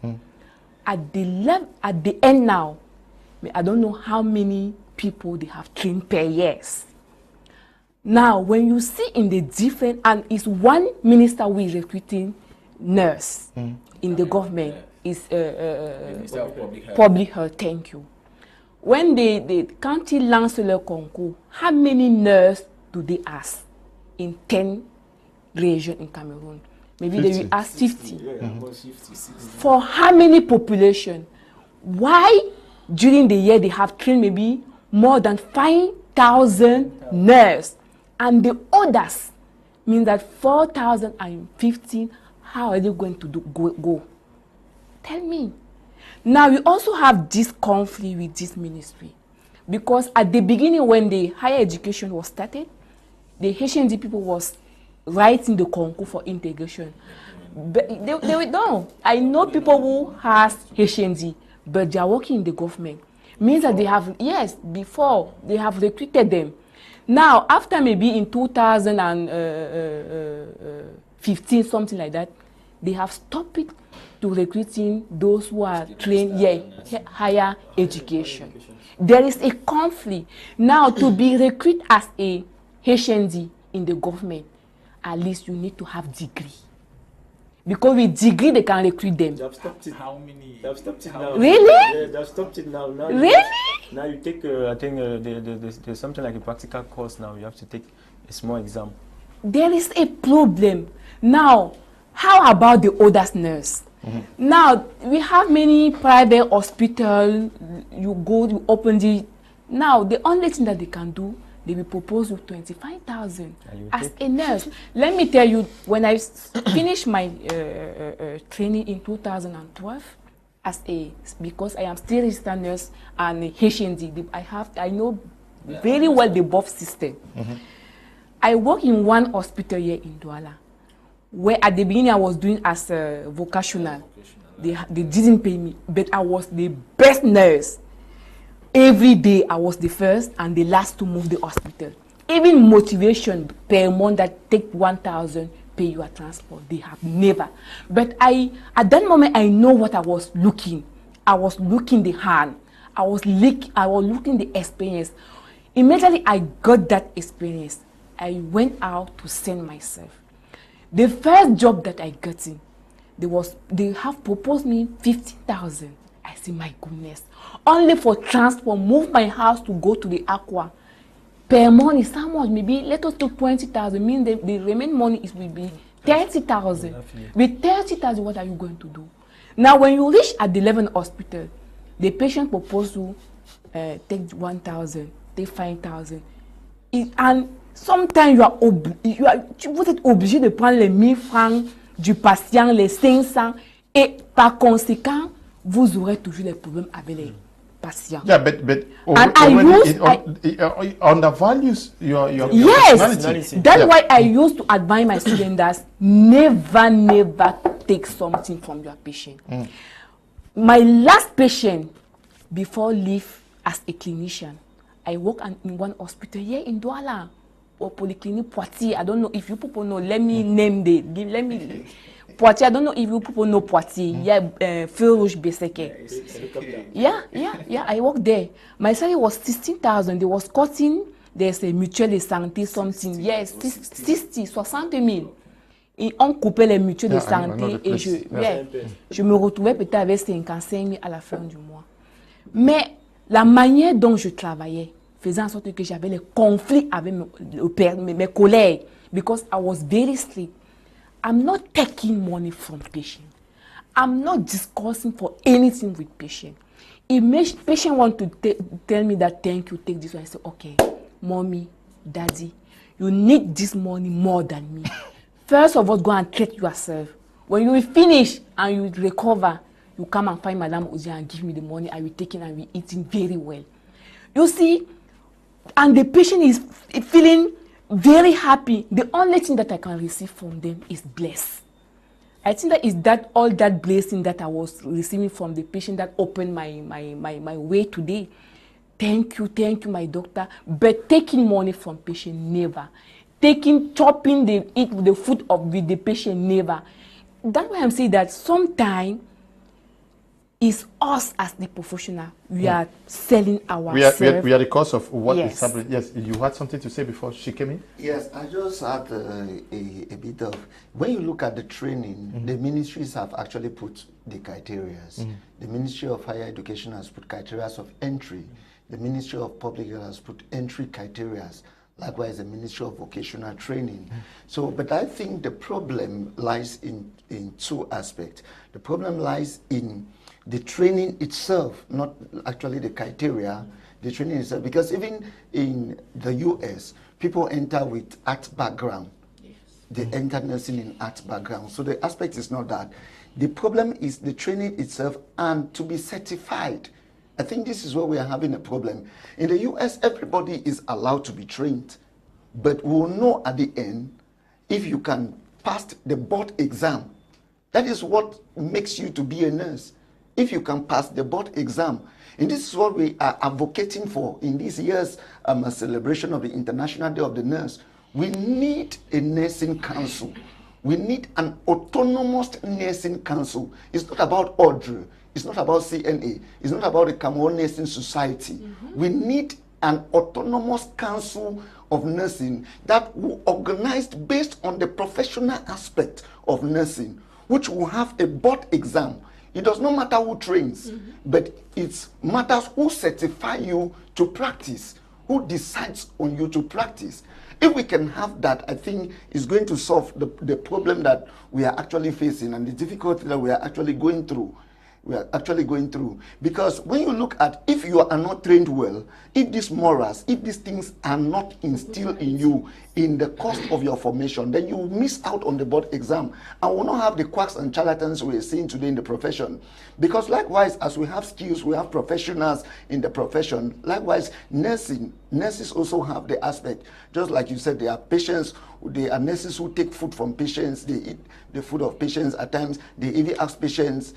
Speaker 5: At the end now, I don't know how many people they have trained per year. Now, when you see in the different, and it's one minister who is recruiting nurse in the government, is public health, thank you. When the county lance le concours, how many nurses do they ask in 10 regions in Cameroon? Maybe 50. They will ask 50. For how many population? Why during the year they have trained maybe more than 5,000 nurses, and the others mean that 4,015, how are they going to go? Tell me. Now we also have this conflict with this ministry, because at the beginning when the higher education was started, the HND people was writing the concours for integration. But they were done. I know people who has HND, but they are working in the government. Means that they have, yes, before they have recruited them. Now, after maybe in 2015, something like that, they have stopped it to recruiting those who are trained, higher education. There is a conflict. Now, to be recruited as a HND in the government, at least you need to have degree. Because with degree, they can recruit them.
Speaker 4: They have stopped it. How many? They have stopped it now.
Speaker 5: Really?
Speaker 4: Yeah, they have stopped it now.
Speaker 5: Really?
Speaker 4: Now you take, I think there's something like a practical course now. You have to take a small exam.
Speaker 5: There is a problem. Now, how about the oldest nurse? Now, we have many private hospitals. You go, you open the... Now, the only thing that they can do, they will propose you 25,000 as a nurse. Let me tell you, when I finished my training in 2012, because I am still a registered nurse and a HND, I know very well the both system. I work in one hospital here in Douala, where at the beginning I was doing as a vocational. They didn't pay me, but I was the best nurse. Every day I was the first and the last to move the hospital. Even motivation per month that take 1,000 pay your transport, they have never. But at that moment I know what I was looking. I was looking the hand. I was looking the experience. Immediately I got that experience, I went out to send myself. The first job that I got in, they have proposed me 50,000. I say, my goodness, only for transport, move my house to go to the aqua. Per month is how much? Maybe let us take 20,000, means the remaining money will be 30,000. With 30,000, what are you going to do? Now, when you reach at the 11th hospital, the patient proposes to take 1,000, take 5,000. And sometimes vous êtes obligé de prendre les 1,000 francs du patient, les 500, et par conséquent, vous aurez toujours des problèmes avec les patient.
Speaker 1: Yeah, but
Speaker 5: And I used
Speaker 1: undervalues your
Speaker 5: yes,
Speaker 1: personality.
Speaker 5: that's why I used to advise my students that never take something from your patient. My last patient before leave as a clinician, I work in one hospital here in Douala or Polyclinic Poitiers. I don't know if you people know. Let me name Poitiers. I don't know if you people know Poitiers. Yeah, Feu Rouge Beseke. Yeah. I work there. My salary was 16,000. They was cutting. There's a mutuelle de santé something. Yes, 60 000. Et on coupait les mutuelles de santé et je me retrouvais peut-être avec 55 000 à la fin du mois. Mais la manière dont je travaillais faisait en sorte que j'avais les conflits avec mes collègues because I was very strict. I'm not taking money from patient. I'm not discussing for anything with patient. If patient want to tell me that thank you, take this one, I say, okay, mommy, daddy, you need this money more than me. First of all, go and treat yourself. When you will finish and you will recover, you come and find Madame Odile and give me the money. I will take it and we eating very well. You see, and the patient is feeling very happy. The only thing that I can receive from them is bless. I think that is that all that blessing that I was receiving from the patient that opened my way today. Thank you, my doctor. But taking money from patient, never. Chopping the food with the patient, never. That's why I'm saying that sometimes it's us as the professional. We are selling ourselves.
Speaker 1: We are the cause of what
Speaker 5: yes.
Speaker 1: is happening. Yes, you had something to say before she came in?
Speaker 3: Yes, I just had a bit of, when you look at the training, the ministries have actually put the criteria. The Ministry of Higher Education has put criteria of entry. The Ministry of Public Health has put entry criteria. Likewise, the Ministry of Vocational Training. So, but I think the problem lies in two aspects. The problem lies in the training itself, not actually the criteria, the training itself. Because even in the US, people enter with art background. Yes. They enter nursing in art background. So the aspect is not that. The problem is the training itself and to be certified. I think this is where we are having a problem. In the US, everybody is allowed to be trained. But we will know at the end if you can pass the board exam. That is what makes you to be a nurse. If you can pass the board exam. And this is what we are advocating for in this year's celebration of the International Day of the Nurse. We need a nursing council. We need an autonomous nursing council. It's not about Odile. It's not about CNA. It's not about the Cameroon Nursing Society. We need an autonomous council of nursing that will organize based on the professional aspect of nursing, which will have a board exam. It does not matter who trains, but it matters who certify you to practice, who decides on you to practice. If we can have that, I think it's going to solve the problem that we are actually facing and the difficulty that we are actually going through. Because when you look at, if you are not trained well, if these morals, if these things are not instilled in you in the course of your formation, then you will miss out on the board exam and will not have the quacks and charlatans we are seeing today in the profession. Because likewise, as we have skills, we have professionals in the profession. Likewise, nurses also have the aspect. Just like you said, there are patients, there are nurses who take food from patients, they eat the food of patients at times, they even ask patients,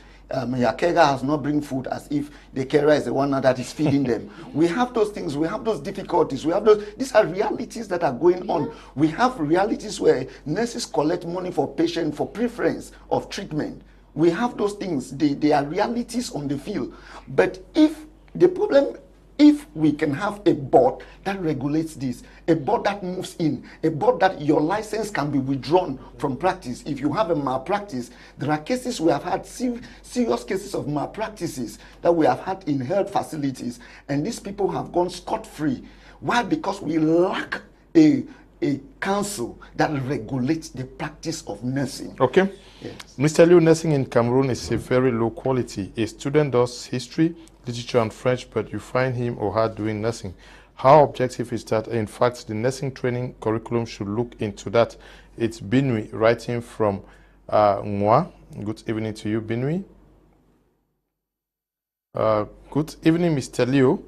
Speaker 3: your carer has not bring food, as if the carer is the one that is feeding them. We have those things, we have those difficulties, we have those, these are realities that are going on. We have realities where nurses collect money for patients for preference of treatment. We have those things, they are realities on the field. But if the problem, if we can have a board that regulates this, a board that moves in, a board that your license can be withdrawn from practice. If you have a malpractice, there are cases we have had, serious cases of malpractices that we have had in health facilities, and these people have gone scot-free. Why? Because we lack a council that regulates the practice of nursing.
Speaker 1: Okay.
Speaker 3: Yes.
Speaker 1: Mr. Liu, nursing in Cameroon is a very low quality. A student does history, literature and French, but you find him or her doing nursing. How objective is that? In fact, the nursing training curriculum should look into that. It's Binui writing from Moi. Good evening to you, Binui. Good evening, Mr. Leo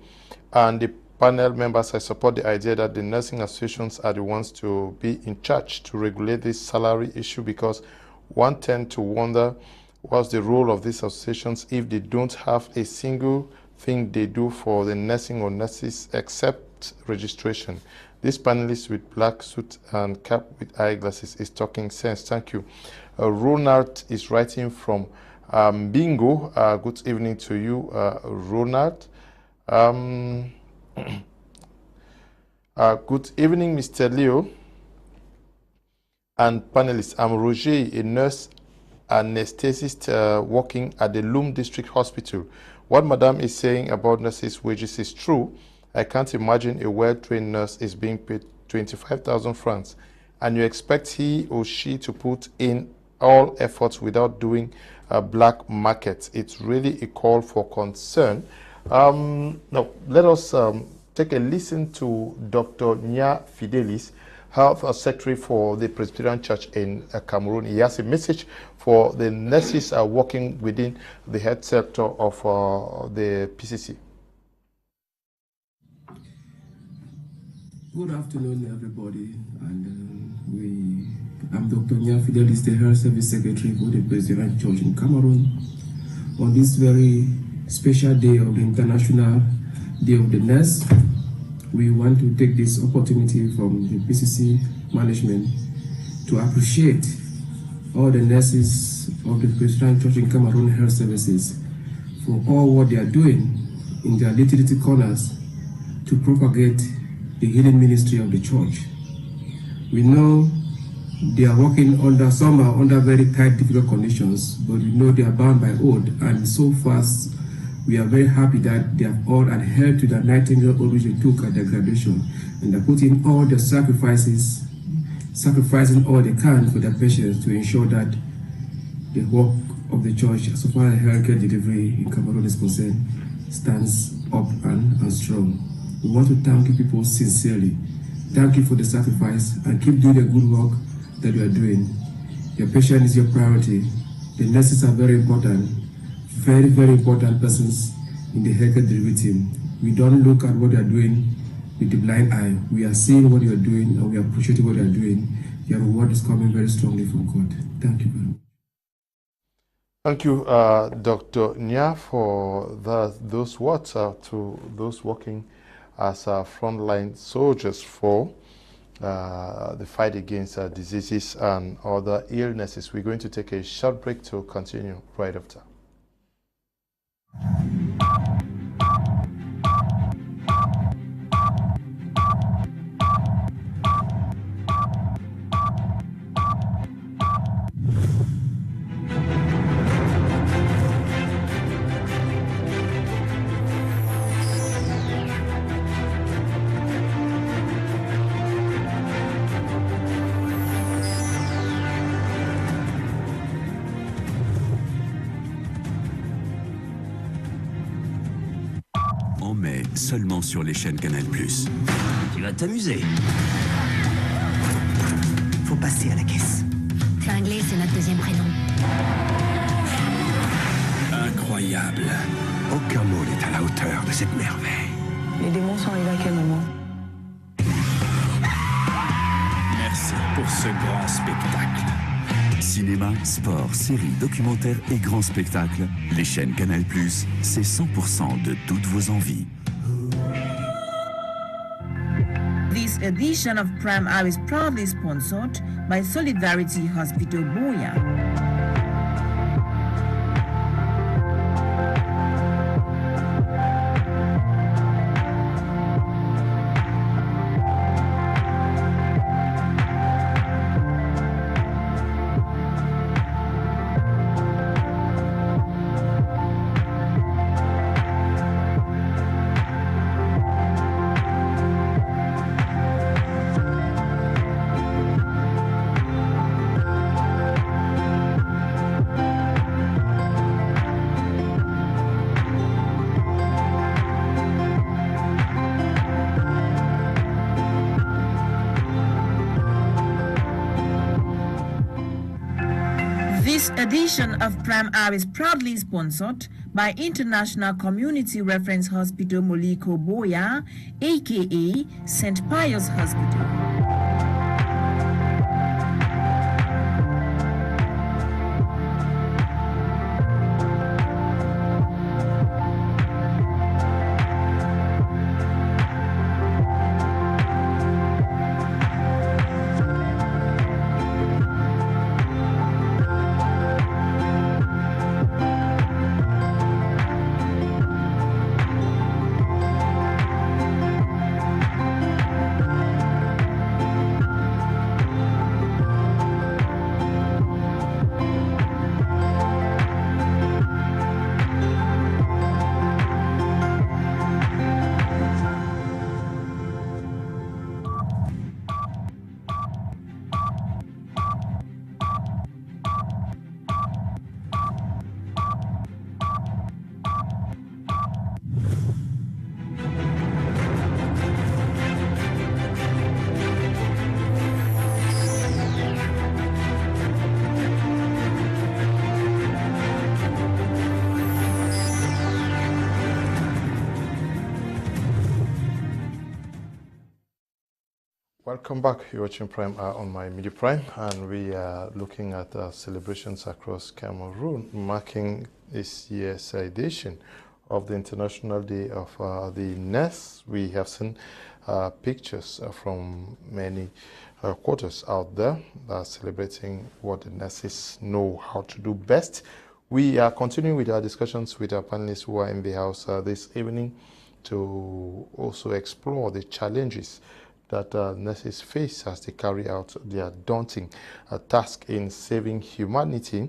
Speaker 1: and the panel members. I support the idea that the nursing associations are the ones to be in charge to regulate this salary issue, because one tends to wonder what's the role of these associations if they don't have a single thing they do for the nursing or nurses except registration. This panelist with black suit and cap with eyeglasses is talking sense. Thank you. Ronald is writing from Bingo. Good evening to you, Ronald. Good evening, Mr. Leo and panelists. I'm Roger, a nurse anesthetist working at the Loom District Hospital. What Madame is saying about nurses' wages is true. I can't imagine a well-trained nurse is being paid 25,000 francs, and you expect he or she to put in all efforts without doing a black market. It's really a call for concern. Now, let us take a listen to Dr. Nya Fidelis, Health Secretary for the Presbyterian Church in Cameroon. He has a message for the nurses working within the health sector of the PCC.
Speaker 7: Good afternoon, everybody. And I'm Dr. Nya Fidelis, the Health Service Secretary for the Presbyterian Church in Cameroon. On this very special day of the International Day of the Nurse, we want to take this opportunity from the PCC management to appreciate all the nurses of the Presbyterian Church in Cameroon Health Services for all what they are doing in their little corners to propagate the healing ministry of the church. We know they are working under, some are under very tight, difficult conditions, but we know they are bound by oath, and so fast we are very happy that they have all adhered to the Nightingale oath which they took at their graduation, and they're putting all their sacrificing all they can for their patients to ensure that the work of the church, as far as healthcare delivery in Cameroon is concerned, stands up and strong. We want to thank you people sincerely. Thank you for the sacrifice, and keep doing the good work that you are doing. Your patient is your priority. The nurses are very important, very, very important persons in the healthcare delivery team. We don't look at what they are doing with the blind eye. We are seeing what you are doing, and we appreciate what you are doing. Your reward is coming very strongly from God. Thank you very much.
Speaker 1: Thank you, Dr. Nya, for those words to those working as frontline soldiers for the fight against diseases and other illnesses. We're going to take a short break to continue right after.
Speaker 8: En mai, seulement sur les chaînes Canal+.
Speaker 9: Tu vas t'amuser. Faut passer à la caisse.
Speaker 10: Cinglé, c'est notre deuxième prénom.
Speaker 9: Incroyable. Aucun mot n'est à la hauteur de cette merveille.
Speaker 11: Les démons sont arrivés à quel moment?
Speaker 9: Merci pour ce grand spectacle.
Speaker 8: Cinéma, sport, séries, documentaires et grands spectacles, les chaînes Canal+, c'est 100% de toutes vos envies.
Speaker 12: This edition of Prime Hour is proudly sponsored by Solidarity Hospital Boya. This edition of Prime Hour is proudly sponsored by International Community Reference Hospital Moliko Boya, aka St. Pius Hospital.
Speaker 1: Welcome back. You're watching Prime Hour on my Media Prime, and we are looking at celebrations across Cameroon, marking this year's edition of the International Day of the Nurse. We have seen pictures from many quarters out there celebrating what the nurses know how to do best. We are continuing with our discussions with our panelists who are in the house this evening to also explore the challenges that nurses face as they carry out their daunting task in saving humanity.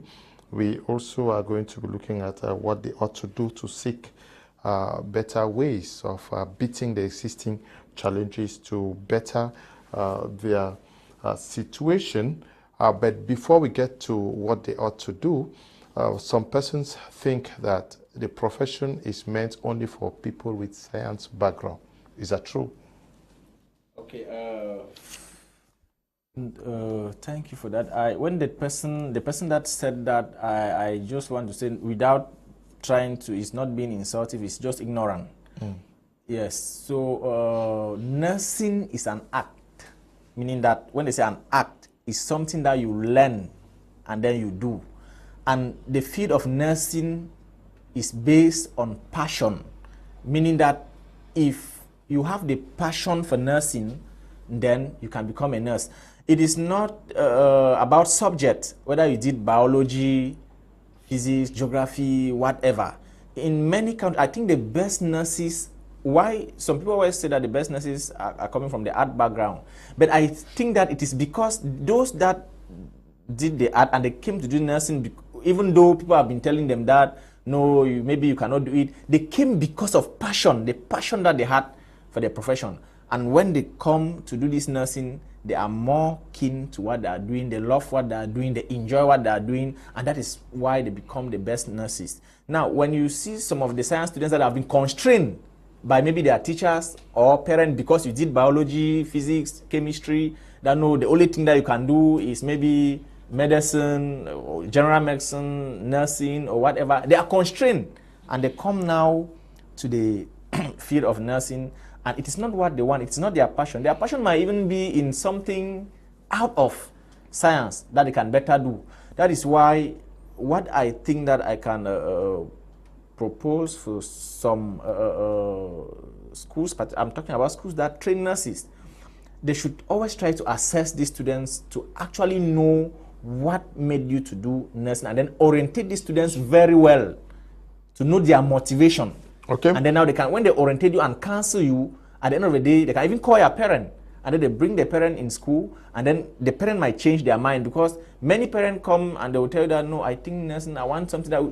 Speaker 1: We also are going to be looking at what they ought to do to seek better ways of beating the existing challenges to better their situation. But before we get to what they ought to do, some persons think that the profession is meant only for people with science background. Is that true?
Speaker 2: Okay. Thank you for that. When the person that said that, I just want to say, without trying to, it's not being insultive, it's just ignorant. Yes. So nursing is an act, meaning that when they say an act, it's something that you learn and then you do. And the field of nursing is based on passion, meaning that if you have the passion for nursing, then you can become a nurse. It is not about subject, whether you did biology, physics, geography, whatever. In many countries, I think the best nurses, why some people always say that the best nurses are coming from the art background, but I think that it is because those that did the art and they came to do nursing, even though people have been telling them that, no, maybe you cannot do it, they came because of passion, the passion that they had for their profession. And when they come to do this nursing, they are more keen to what they are doing, they love what they are doing, they enjoy what they are doing, and that is why they become the best nurses. Now, when you see some of the science students that have been constrained by maybe their teachers or parents because you did biology, physics, chemistry, that no, the only thing that you can do is maybe medicine, or general medicine, nursing, or whatever, they are constrained, and they come now to the field of nursing, and it is not what they want, it's not their passion. Their passion might even be in something out of science that they can better do. That is why what I think that I can propose for some schools, but I'm talking about schools that train nurses, they should always try to assess these students to actually know what made you to do nursing, and then orientate these students very well to know their motivation.
Speaker 1: Okay.
Speaker 2: And then now they can, when they orientate you and counsel you, at the end of the day, they can even call your parent, and then they bring the parent in school, and then the parent might change their mind, because many parents come and they will tell you that, no, I think nursing, I want something that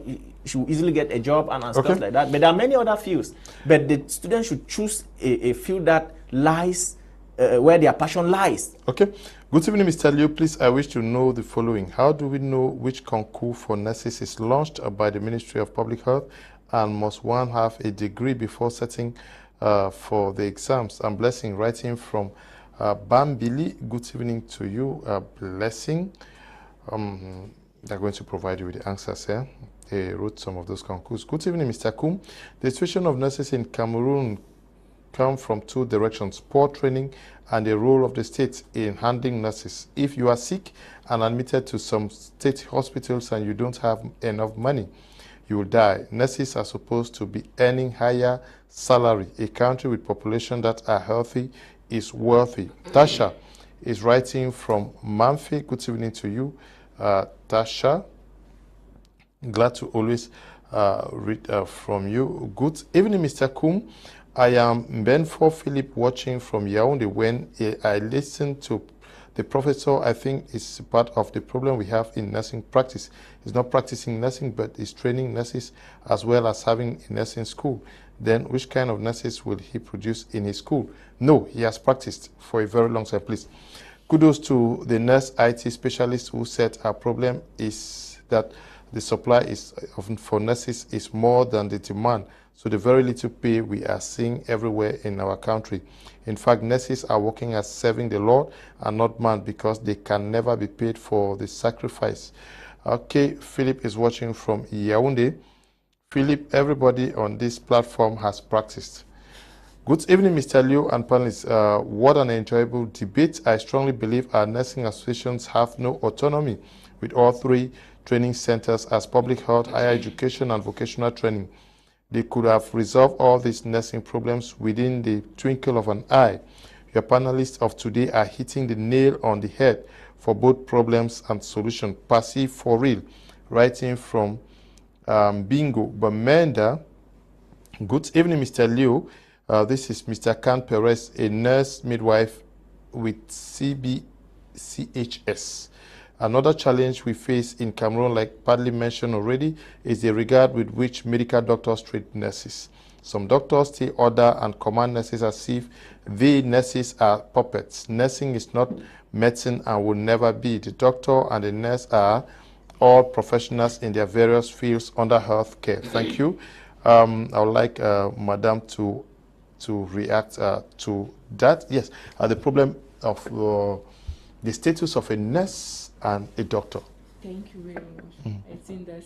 Speaker 2: should easily get a job and stuff like that. But there are many other fields. But the students should choose a field that lies where their passion lies.
Speaker 1: Okay. Good evening, Mr. Liu. Please, I wish to know the following. How do we know which concours for nurses is launched by the Ministry of Public Health, and must one have a degree before setting for the exams? I'm Blessing, writing from Bambili. Good evening to you, Blessing. They're going to provide you with the answers here. They wrote some of those conclusions. Good evening, Mr. Kum. The situation of nurses in Cameroon come from two directions: poor training and the role of the state in handling nurses. If you are sick and admitted to some state hospitals and you don't have enough money, you will die. Nurses are supposed to be earning higher salary. A country with population that are healthy is worthy. Tasha is writing from Mamfi. Good evening to you, Tasha. Glad to always read from you. Good evening, Mr. Kum. I am Benfo Philip watching from Yaoundé. When I listen to the professor, I think it's part of the problem we have in nursing practice. He's not practicing nursing, but he's training nurses as well as having a nursing school. Then which kind of nurses will he produce in his school? No, he has practiced for a very long time, please. Kudos to the nurse IT specialist who said our problem is that the supply is for nurses is more than the demand. So the very little pay we are seeing everywhere in our country. In fact, nurses are working as serving the Lord and not man, because they can never be paid for the sacrifice. Okay, Philip is watching from Yaoundé. Philip, everybody on this platform has practiced. Good evening, Mr. Liu and panelists. What an enjoyable debate. I strongly believe our nursing associations have no autonomy with all three training centers as public health, higher education, and vocational training. They could have resolved all these nursing problems within the twinkle of an eye. Your panelists of today are hitting the nail on the head for both problems and solution. Passive for real. Writing from Bingo Bamenda. Good evening, Mr. Liu. This is Mr. Khan Perez, a nurse midwife with CBCHS. Another challenge we face in Cameroon, like partly mentioned already, is the regard with which medical doctors treat nurses. Some doctors still order and command nurses as if they nurses are puppets. Nursing is not medicine and will never be. The doctor and the nurse are all professionals in their various fields under health care. Thank you. I would like Madam to react to that. Yes, the problem of the status of a nurse and a doctor.
Speaker 5: Thank you very much. I think that's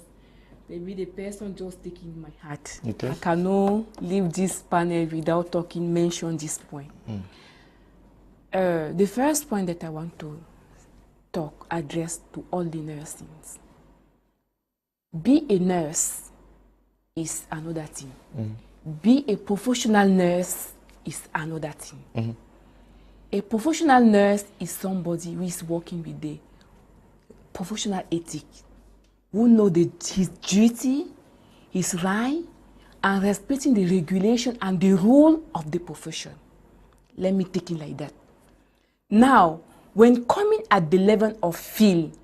Speaker 5: maybe the person just taking my heart.
Speaker 1: Okay.
Speaker 5: I cannot leave this panel without mention this point. The first point that I want to address to all the nurses. Be a nurse is another thing. Be a professional nurse is another thing. A professional nurse is somebody who is working with the professional ethic, who know his duty, his right, and respecting the regulation and the rule of the profession. Let me take it like that. Now, when coming at the level of field,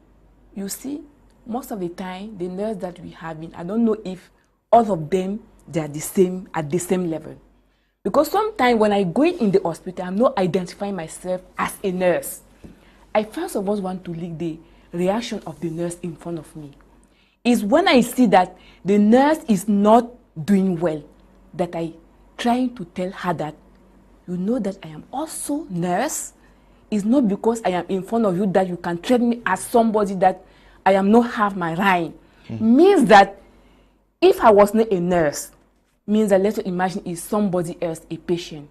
Speaker 5: you see, most of the time, the nurse that we have, I don't know if all of them, they are the same, at the same level. Because sometimes when I go in the hospital, I'm not identifying myself as a nurse. I first of all want to lead the reaction of the nurse in front of me. Is when I see that the nurse is not doing well, that I trying to tell her that, you know that I am also nurse. It's not because I am in front of you that you can treat me as somebody that I am not have my right. Means that if I was not a nurse, means that let's imagine is somebody else, a patient,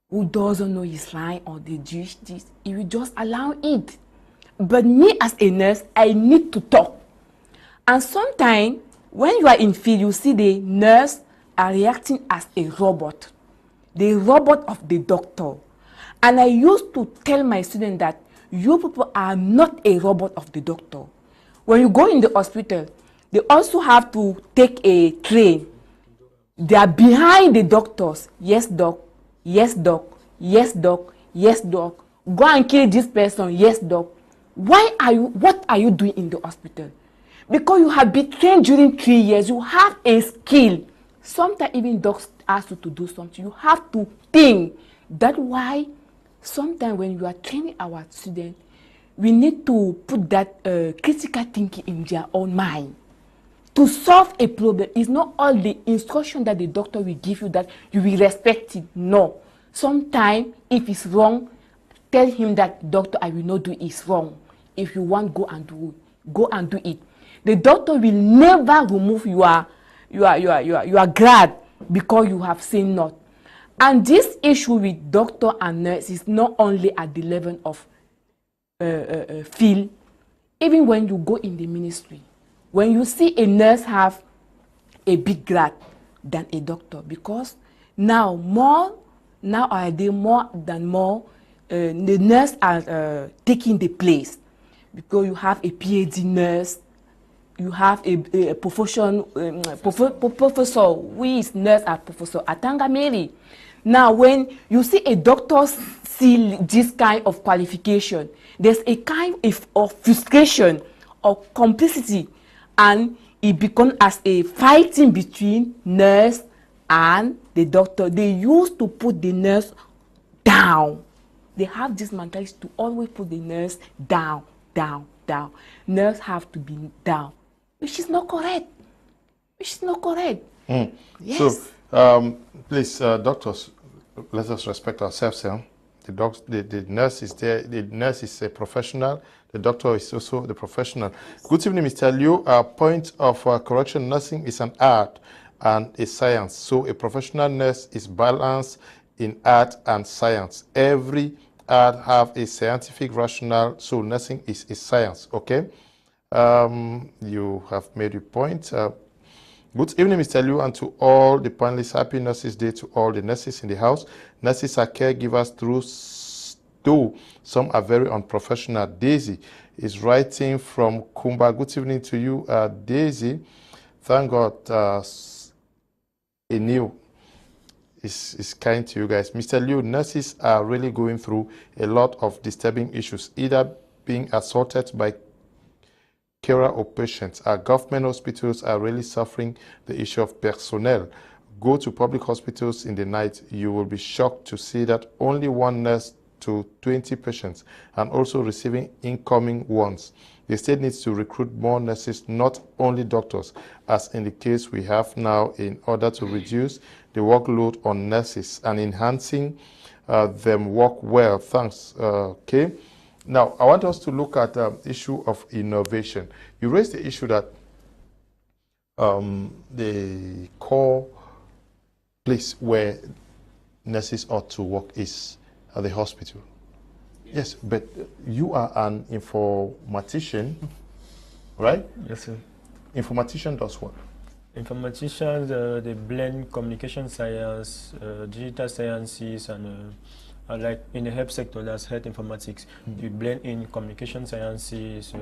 Speaker 5: who doesn't know his right or the duties, he will just allow it. But me as a nurse, I need to talk. And sometimes, when you are in field, you see the nurse are reacting as a robot. The robot of the doctor. And I used to tell my students that you people are not a robot of the doctor. When you go in the hospital, they also have to take a train. They are behind the doctors. Yes, doc. Yes, doc. Yes, doc. Yes, doc. Go and kill this person. Yes, doc. What are you doing in the hospital? Because you have been trained during 3 years. You have a skill. Sometimes even docs ask you to do something. You have to think. That's why sometimes when you are training our students, we need to put that critical thinking in their own mind. To solve a problem, it's not all the instruction that the doctor will give you that you will respect it. No. Sometimes, if it's wrong, tell him that, doctor, I will not do it. It's wrong. If you want, go and do it. go and do it. The doctor will never remove your grad because you have said not. And this issue with doctor and nurse is not only at the level of field, even when you go in the ministry, when you see a nurse have a big grad than a doctor, because now the nurse are taking the place, because you have a PhD nurse, you have a profession, professor, who is nurse at Professor Atanga Mary. Now, when you see a doctor see this kind of qualification, there's a kind of frustration or complicity, and it becomes as a fighting between nurse and the doctor. They used to put the nurse down. They have this mentality to always put the nurse down, down, down. Nurse have to be down, which is not correct. Which is not correct. Yes.
Speaker 1: So, please, doctors, let us respect ourselves. The nurse is there. The nurse is a professional. The doctor is also the professional. Good evening, Mr. Liu. Our point of correction: nursing is an art and a science. So, a professional nurse is balanced in art and science. Every art have a scientific rationale. So, nursing is a science. Okay. You have made your point. Good evening, Mr. Liu, and to all the panelists. Happy Nurses Day to all the nurses in the house. Nurses are caregivers though some are very unprofessional. Daisy is writing from Kumba. Good evening to you, Daisy. Thank God Enil is kind to you guys. Mr. Liu, nurses are really going through a lot of disturbing issues, either being assaulted by carer or patients. Our government hospitals are really suffering the issue of personnel. Go to public hospitals in the night, you will be shocked to see that only one nurse to 20 patients, and also receiving incoming ones. The state needs to recruit more nurses, not only doctors, as in the case we have now, in order to reduce the workload on nurses and enhancing them work well. Thanks. Okay. Now, I want us to look at the issue of innovation. You raised the issue that the core place where nurses ought to work is at the hospital. Yes, but you are an informatician, right?
Speaker 4: Yes, sir.
Speaker 1: Informatician does what?
Speaker 4: Informaticians, they blend communication science, digital sciences, and like in the health sector, that's health informatics. You blend in communication sciences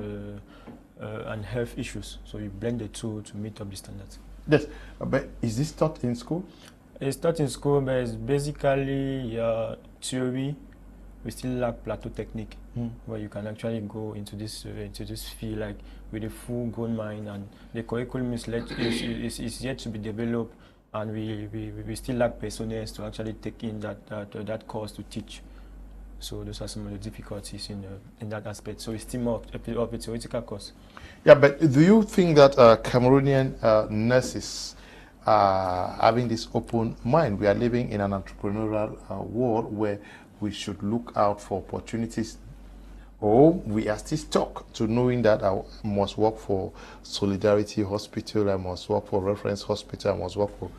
Speaker 4: and health issues. So you blend the two to meet up the standards.
Speaker 1: Yes, but is this taught in school?
Speaker 4: It's taught in school, but it's basically theory. We still lack plateau technique, where you can actually go into this field like with a full-grown mind, and the curriculum is yet to be developed, and we still lack personnel to actually take in that course to teach. So those are some of the difficulties in that aspect. So it's still more of a theoretical course.
Speaker 1: Yeah, but do you think that Cameroonian nurses are having this open mind? We are living in an entrepreneurial world where we should look out for opportunities, or we are still stuck to knowing that I must work for Solidarity Hospital, I must work for Reference Hospital, I must work for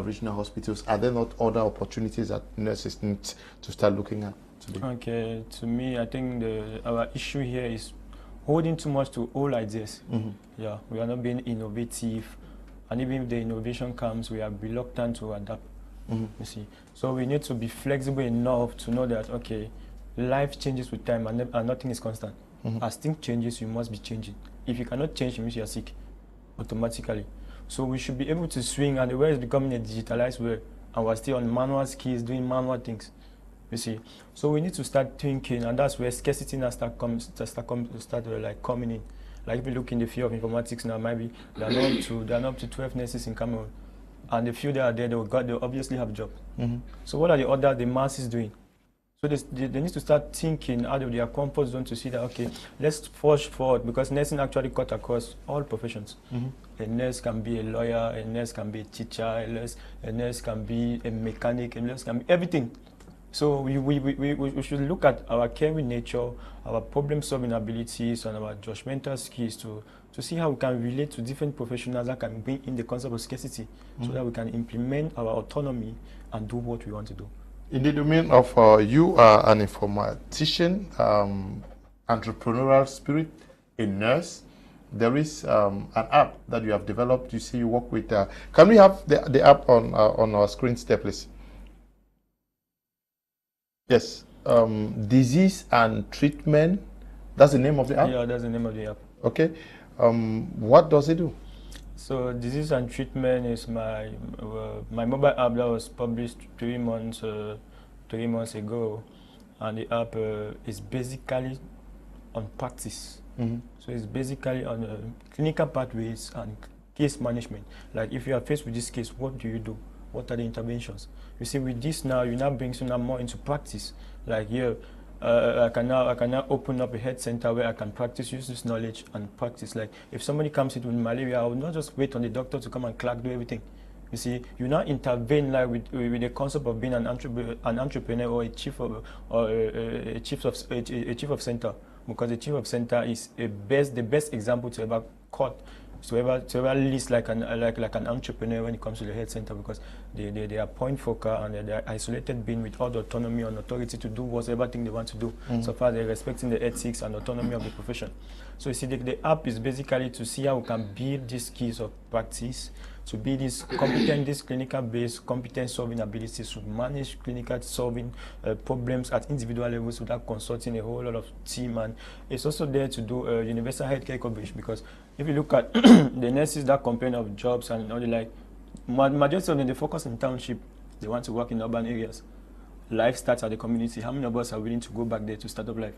Speaker 1: regional hospitals. Are there not other opportunities that nurses need to start looking at today?
Speaker 4: Okay, to me, I think our issue here is holding too much to old ideas. Yeah, we are not being innovative, and even if the innovation comes, we are reluctant to adapt. You see, so we need to be flexible enough to know that, okay, life changes with time, and nothing is constant. As things changes, you must be changing. If you cannot change, it means you are sick automatically. So we should be able to swing, and the world is becoming a digitalized world, and we're still on manual skills, doing manual things. You see, so we need to start thinking, and that's where scarcity now start coming in. Like if you look in the field of informatics now, maybe there are up to 12 nurses in Cameroon. And the few that are there, they obviously have a job. So what are the masses doing? So they need to start thinking out of their comfort zone to see that, okay, let's push forward, because nursing actually cut across all professions. A nurse can be a lawyer, a nurse can be a teacher, a nurse can be a mechanic, a nurse can be everything. So we should look at our caring nature, our problem-solving abilities, and our judgmental skills to see how we can relate to different professionals that can bring in the concept of scarcity, so that we can implement our autonomy and do what we want to do.
Speaker 1: In the domain of you are an informatician, entrepreneurial spirit, a nurse. There is an app that you have developed. You see, you work with. Can we have the app on our screens there, please? Yes. Disease and treatment. That's the name of the app?
Speaker 4: Yeah, that's the name of the app.
Speaker 1: Okay. What does it do?
Speaker 4: So disease and treatment is my mobile app that was published 3 months ago, and the app is basically on practice. So it's basically on clinical pathways and case management. Like if you are faced with this case, what do you do? What are the interventions? You see, with this now, you now brings you now more into practice. Like here, I can now open up a health center where I can practice, use this knowledge and practice. Like if somebody comes in with malaria, I will not just wait on the doctor to come and do everything. You see, you now intervene like with the concept of being an entrepreneur or a chief of center, because the chief of center is the best example to ever cut. To ever list like an entrepreneur when it comes to the health center, because they are point focal and they're isolated being with all the autonomy and authority to do whatever thing they want to do, so far they're respecting the ethics and autonomy of the profession. So you see, the app is basically to see how we can build these skills of practice, to build this clinical-based competence solving abilities to manage clinical solving problems at individual levels without consulting a whole lot of team. And it's also there to do universal healthcare coverage, because if you look at the nurses that complain of jobs and all the like, majority of them, they focus in township. They want to work in urban areas. Life starts at the community. How many of us are willing to go back there to start up life?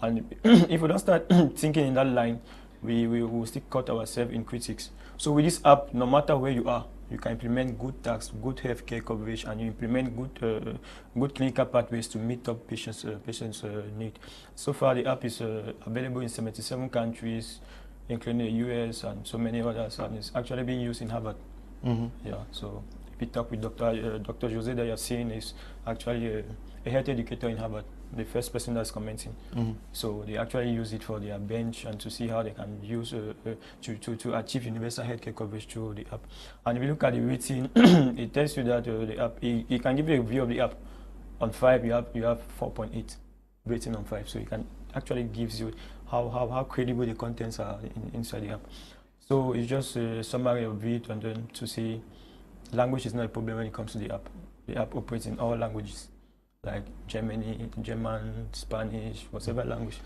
Speaker 4: And if we don't start thinking in that line, we will still cut ourselves in critics. So with this app, no matter where you are, you can implement good tax, good healthcare coverage, and you implement good clinical pathways to meet up patients' need. So far, the app is available in 77 countries, including the US and so many others, and it's actually being used in Harvard. Yeah, so if you talk with Dr. Jose that you're seeing is actually a health educator in Harvard, the first person that's commenting. So they actually use it for their bench and to see how they can use to achieve universal healthcare coverage through the app. And if you look at the rating, it tells you that the app, it can give you a view of the app. On 5, you have 4.8 rating on 5. So it can actually gives you how credible the contents are inside the app. So it's just a summary of it, and then to see language is not a problem when it comes to the app. The app operates in all languages, like German, Spanish, whatever language.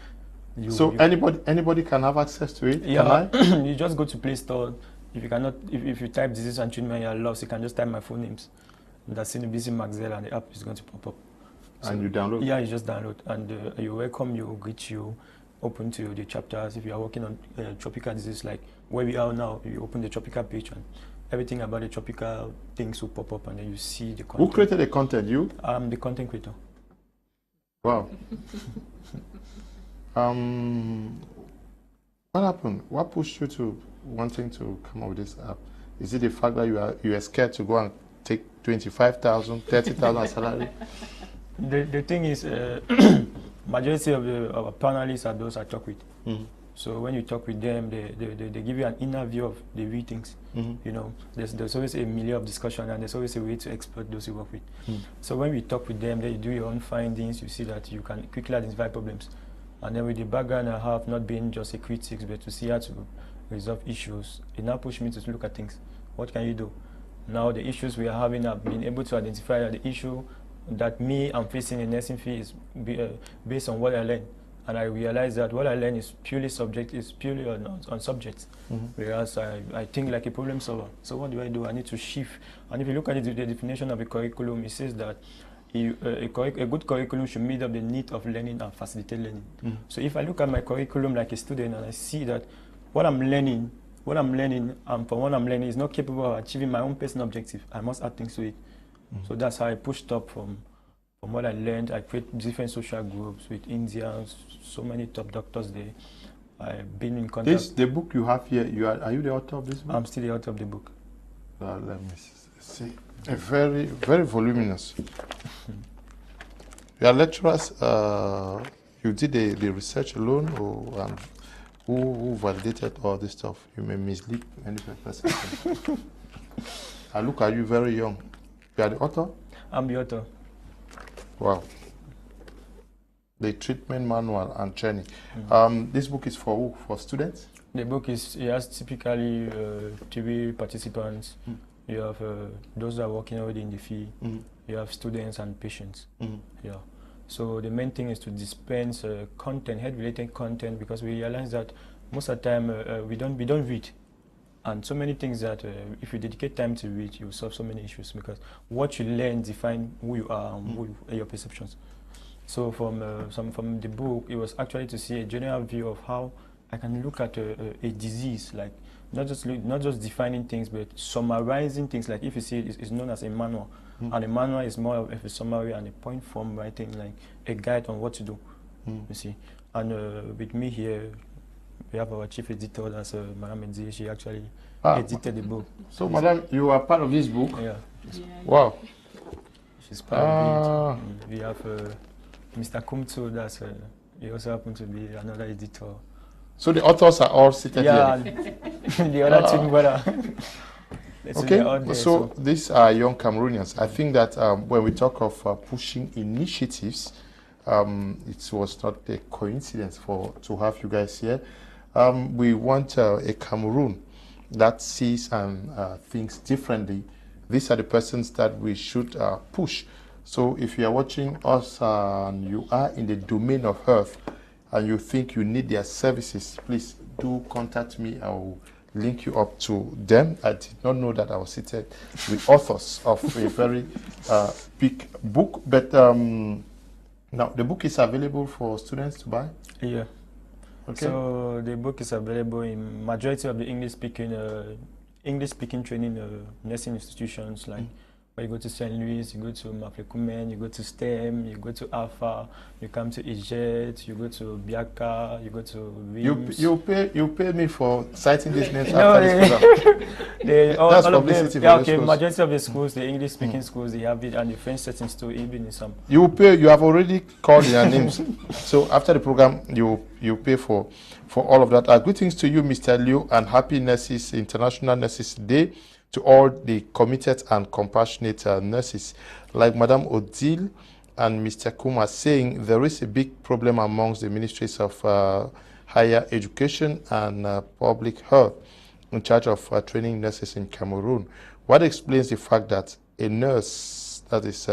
Speaker 1: Anybody can have access to it?
Speaker 4: Yeah, you just go to Play Store. If you type disease and treatment you're lost, you can just type my full names. That's in Basil Maxwell, and the app is going to pop up. So,
Speaker 1: and you download?
Speaker 4: Yeah, you just download, and you're welcome. You greet you, open to the chapters. If you are working on tropical disease, like where we are now, you open the tropical page and everything about the tropical things will pop up, and then you see the content.
Speaker 1: Who created the content? You?
Speaker 4: I'm the content creator.
Speaker 1: Wow. What happened? What pushed you to wanting to come up with this app? Is it the fact that you are scared to go and take 25,000, 30,000 salary?
Speaker 4: The thing is, majority of our panelists are those I talk with. So when you talk with them, they give you an inner view of the real things. You know, there's always a milieu of discussion, and there's always a way to exploit those you work with. So when we talk with them, they do your own findings. You see that you can quickly identify problems, and then with the background I have, not being just a critic, but to see how to resolve issues, it now pushes me to look at things. What can you do? Now the issues we are having, I've been able to identify that the issue that I'm facing in nursing field is based on what I learned. And I realized that what I learned is purely on subjects, whereas I think like a problem solver. So what do? I need to shift. And if you look at the definition of a curriculum, it says that a good curriculum should meet up the need of learning and facilitate learning. So if I look at my curriculum like a student and I see that what I'm learning and from what I'm learning is not capable of achieving my own personal objective, I must add things to it. So that's how I pushed up from what I learned. I create different social groups with Indians, so many top doctors there. I've been in contact.
Speaker 1: The book you have here, are you the author of this book?
Speaker 4: I'm still the author of the book.
Speaker 1: Let me see. Very, very voluminous. Your lecturers, you did the research alone, or who validated all this stuff? You may mislead any person. I look at you very young. You are the author?
Speaker 4: I'm the author.
Speaker 1: Wow. The treatment manual and journey. This book is for who? For students?
Speaker 4: The book is, it has typically 3 participants. You have those that are working already in the field. You have students and patients. Yeah. So the main thing is to dispense content, health-related content, because we realize that most of the time we don't read, and so many things that if you dedicate time to read, you solve so many issues, because what you learn define who you are and your perceptions. So from the book, it was actually to see a general view of how I can look at a disease, like not just defining things, but summarizing things. Like if you see it's known as a manual, and a manual is more of a summary and a point form writing, like a guide on what to do. You see, and with me here, we have our chief editor, that's Madame Nzi. She actually edited the book.
Speaker 1: So, Madame, you are part of this book?
Speaker 4: Yeah.
Speaker 1: Wow.
Speaker 4: She's part of it. We have Mr. Kum too, that's he also happens to be another editor.
Speaker 1: So the authors are all seated here?
Speaker 4: Yeah, the other two brother.
Speaker 1: Okay, so these are young Cameroonians. I think that when we talk of pushing initiatives, it was not a coincidence to have you guys here. We want a Cameroon that sees and thinks differently. These are the persons that we should push. So if you are watching us and you are in the domain of health and you think you need their services, please do contact me. I will link you up to them. I did not know that I was seated with authors of a very big book, but now the book is available for students to buy?
Speaker 4: Yeah.
Speaker 1: Okay.
Speaker 4: So the book is available in majority of the English-speaking training nursing institutions, like where you go to St. Louis, you go to Maflekumen, you go to STEM, you go to Alpha, you come to Ejet, you go to Biaka, you go to Rims.
Speaker 1: You pay me for citing these names after this program.
Speaker 4: That's publicity for the schools. Majority of the schools, the English-speaking schools, they have it, and the French settings too, even in some.
Speaker 1: You pay. You have already called their names. So after the program, you pay for all of that. Greetings to you, Mr. Liu, and happy Nurses International Nurses Day to all the committed and compassionate nurses. Like Madame Odile and Mr. Kum are saying, there is a big problem amongst the ministries of higher education and public health in charge of training nurses in Cameroon. What explains the fact that a nurse, that is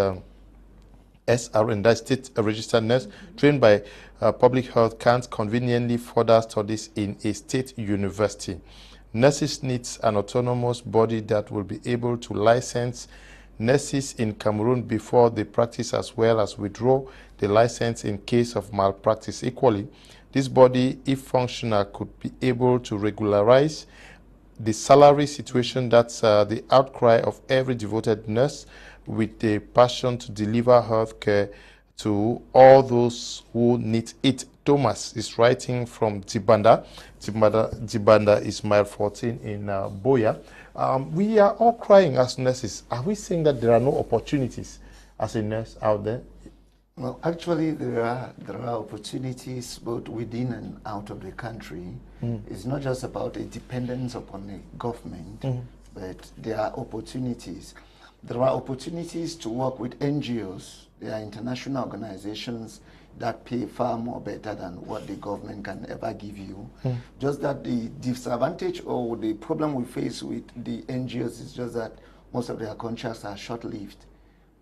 Speaker 1: SRN, that is state registered nurse, trained by public health, can't conveniently further studies in a state university? Nurses need an autonomous body that will be able to license nurses in Cameroon before they practice, as well as withdraw the license in case of malpractice. Equally, this body, if functional, could be able to regularize the salary situation. That's the outcry of every devoted nurse with a passion to deliver health care to all those who need it. Thomas is writing from Dibanda. Dibanda is mile 14 in Boya. We are all crying as nurses. Are we saying that there are no opportunities as a nurse out there?
Speaker 3: Well, actually, there are opportunities both within and out of the country. It's not just about a dependence upon the government, but there are opportunities. There are opportunities to work with NGOs. There are international organizations that pay far more better than what the government can ever give you. Just that the disadvantage or the problem we face with the NGOs is just that most of their contracts are short-lived.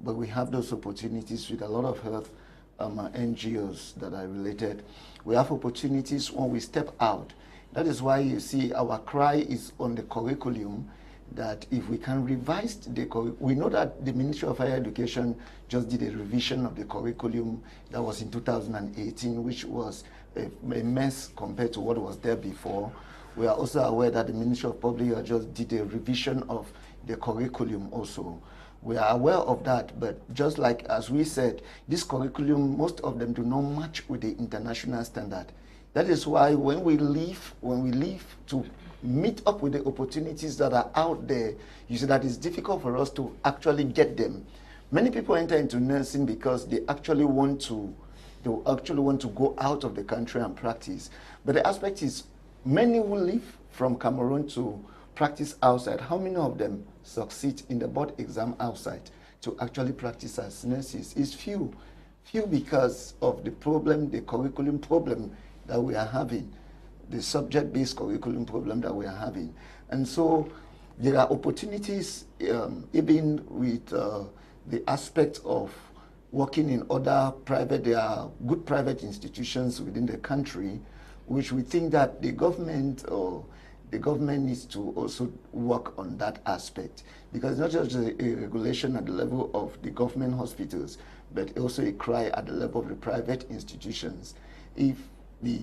Speaker 3: But we have those opportunities with a lot of health NGOs that are related. We have opportunities when we step out. That is why you see our cry is on the curriculum, that if we can revise the curriculum, we know that the Ministry of Higher Education just did a revision of the curriculum that was in 2018, which was a mess compared to what was there before. We are also aware that the Ministry of Public Health just did a revision of the curriculum also. We are aware of that, but just like as we said, this curriculum, most of them do not match with the international standard. That is why when we leave to meet up with the opportunities that are out there, you see that it's difficult for us to actually get them. Many people enter into nursing because they actually want to go out of the country and practice. But the aspect is, many who leave from Cameroon to practice outside, how many of them succeed in the board exam outside to actually practice as nurses? Is few. Few because of the problem, the curriculum problem that we are having, the subject-based curriculum problem that we are having. And so there are opportunities even with the aspect of working in other private, there are good private institutions within the country, which we think that the government needs to also work on that aspect, because not just a regulation at the level of the government hospitals, but also a cry at the level of the private institutions. If the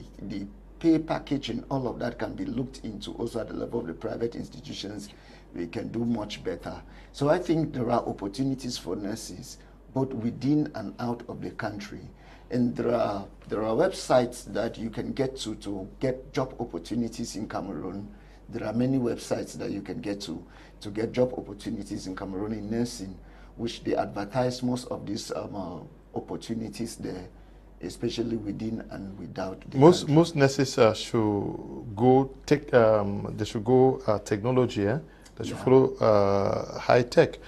Speaker 3: pay package and all of that can be looked into also at the level of the private institutions, we can do much better. So I think there are opportunities for nurses both within and out of the country. And there are websites that you can get to get job opportunities in Cameroon. There are many websites that you can get to get job opportunities in Cameroon in nursing, which they advertise most of these opportunities there, especially within and without the country.
Speaker 1: Most nurses should go technology. They should follow high tech.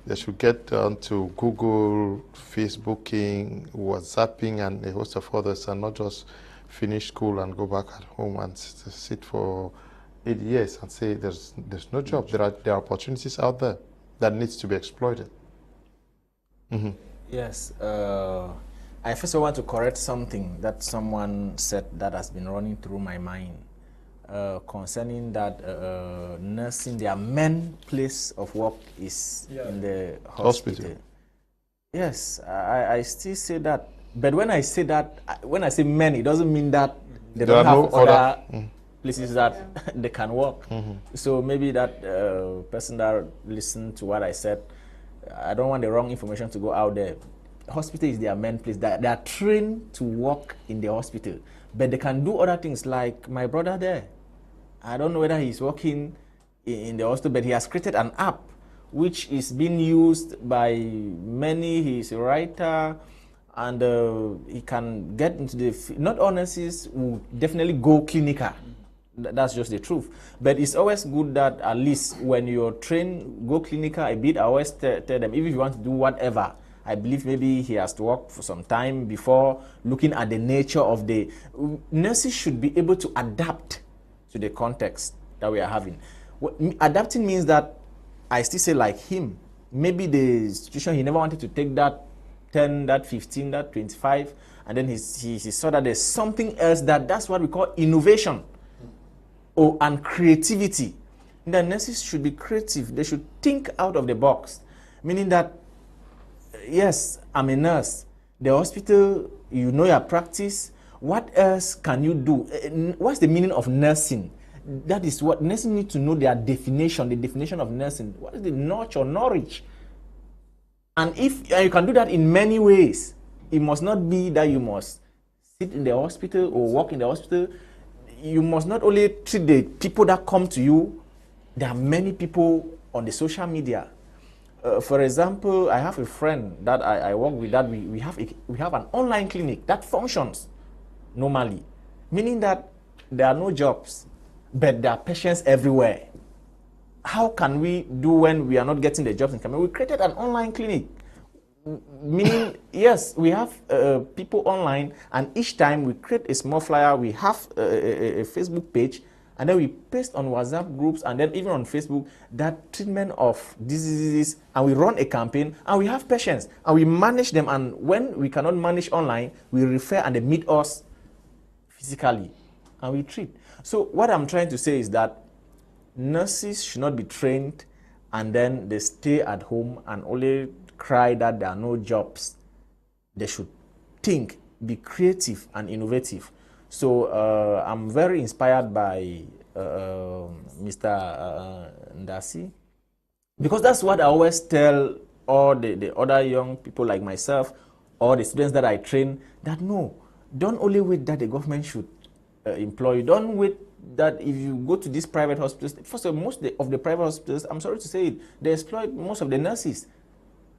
Speaker 1: They should get onto Google, Facebooking, WhatsApping, and a host of others, and not just finish school and go back at home and sit for 8 years and say there's no job. There are opportunities out there that needs to be exploited. Mm-hmm.
Speaker 2: Yes. I first want to correct something that someone said that has been running through my mind concerning that nursing, their main place of work is in the hospital. Yes, I still say that. But when I say that, when I say men, it doesn't mean that they don't have other places that they can work. Mm-hmm. So maybe that person that listened to what I said, I don't want the wrong information to go out there. Hospital is their main place. They are trained to work in the hospital, but they can do other things like my brother there. I don't know whether he's working in the hospital, but he has created an app which is being used by many. He's a writer, and he can get into the... Not all nurses will definitely go clinical. That's just the truth. But it's always good that at least when you're trained, go clinical a bit. I always tell them, even if you want to do whatever, I believe maybe he has to work for some time before looking at the nature of the... Nurses should be able to adapt to the context that we are having. Adapting means that I still say like him. Maybe the situation, he never wanted to take that 10, that 15, that 25, and then he saw that there's something else that's what we call innovation and creativity. The nurses should be creative. They should think out of the box, meaning that, yes, I'm a nurse. The hospital, you know your practice. What else can you do? What's the meaning of nursing? That is what nurses need to know, their definition, the definition of nursing. What is the notch or nourish? And if you can do that in many ways, it must not be that you must sit in the hospital or work in the hospital. You must not only treat the people that come to you. There are many people on the social media. For example, I have a friend that I work with that we have an online clinic that functions normally, meaning that there are no jobs, but there are patients everywhere. How can we do when we are not getting the jobs in Cameroon? We created an online clinic, meaning, yes, we have people online, and each time we create a small flyer, we have a Facebook page, and then we paste on WhatsApp groups, and then even on Facebook, that treatment of diseases, and we run a campaign, and we have patients, and we manage them, and when we cannot manage online, we refer and they meet us physically, and we treat. So what I'm trying to say is that nurses should not be trained and then they stay at home and only cry that there are no jobs. They should think, be creative and innovative. So I'm very inspired by Mr. Ndasi, because that's what I always tell all the other young people like myself or the students that I train, that no, don't only wait that the government should employ you. Don't wait that if you go to these private hospitals. First of all, most of the private hospitals, I'm sorry to say it, they exploit most of the nurses.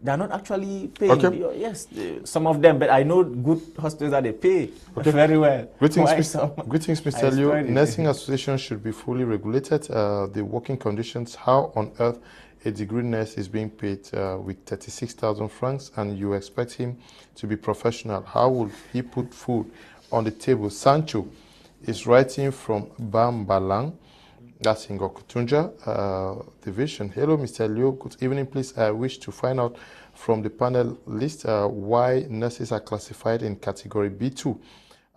Speaker 2: They're not actually paying.
Speaker 1: Okay.
Speaker 2: Yes, some of them, but I know good hospitals that they pay very well.
Speaker 1: Greetings, Mr. Liu. Nursing associations should be fully regulated. The working conditions, how on earth a degree nurse is being paid with 36,000 francs and you expect him to be professional. How will he put food on the table? Sancho is writing from Bambalang. That's in Gokutunja division. Hello, Mr. Liu. Good evening, please. I wish to find out from the panel list why nurses are classified in category B2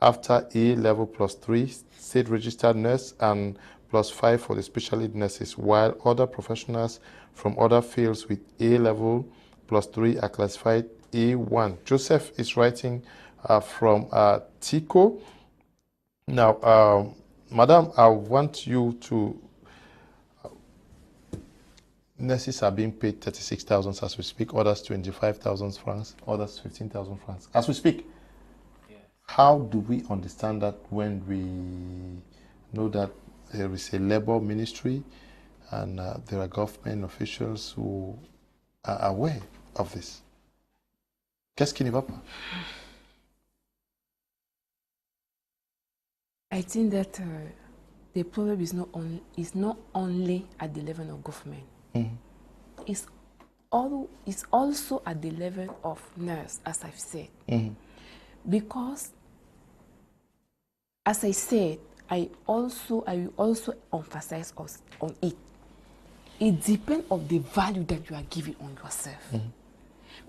Speaker 1: after A level +3 state registered nurse and +5 for the specialty nurses, while other professionals from other fields with A level +3 are classified A1. Joseph is writing from Tico. Now, Madam, I want you to, nurses are being paid 36,000 as we speak, others 25,000 francs, others 15,000 francs as we speak. Yes. How do we understand that when we know that there is a labor ministry and there are government officials who are aware of this? Qu'est-ce qui ne va pas?
Speaker 5: I think that the problem is not only at the level of government. It's also at the level of nurse, as I've said. Because, as I said, I will also emphasize on it. It depends on the value that you are giving on yourself.